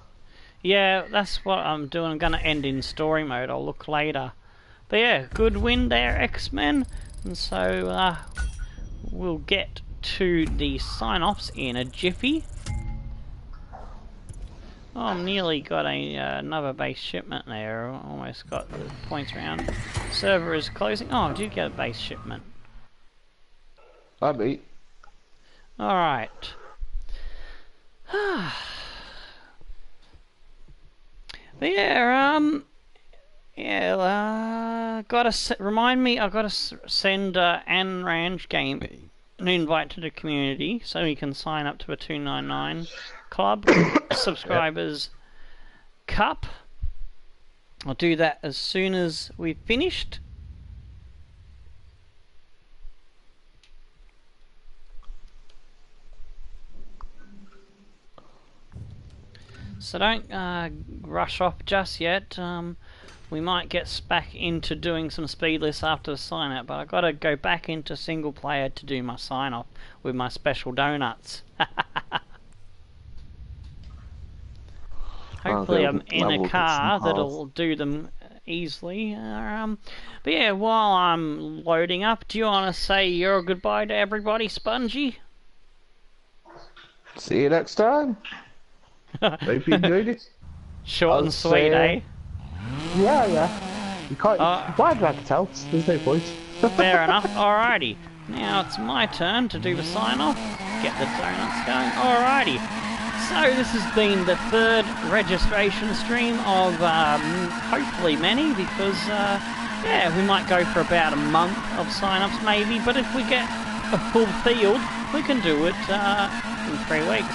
Yeah, that's what I'm doing. I'm going to end in story mode. I'll look later. But yeah, good win there, X-Men. And so we'll get to the sign-offs in a jiffy. Oh, I nearly got another base shipment there. Almost got the points around. Server is closing. Oh, I did get a base shipment. I beat. Alright. But yeah, remind me, I gotta send Anne Ranch Game an invite to the community so we can sign up to a 299 Club Subscribers Cup. I'll do that as soon as we've finished. So don't rush off just yet. We might get back into doing some speedless after the sign up, but I've got to go back into single player to do my sign off with my special donuts. Hopefully I'm in a car that'll do them easily. But yeah, while I'm loading up, do you want to say your goodbye to everybody, Spongy? See you next time. Hope you enjoyed it. Short and sweet, eh? Yeah. You can't. Why drag it out? There's no point. Fair enough. Alrighty. Now it's my turn to do the sign off. Get the donuts going. Alrighty. So this has been the third registration stream of hopefully many, because yeah, we might go for about a month of sign-ups maybe, but if we get a full field, we can do it in 3 weeks.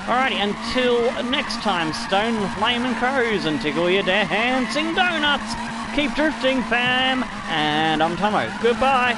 Alrighty, until next time, stone with flaming crows and tickle your dancing donuts. Keep drifting, fam, and I'm Tomo. Goodbye.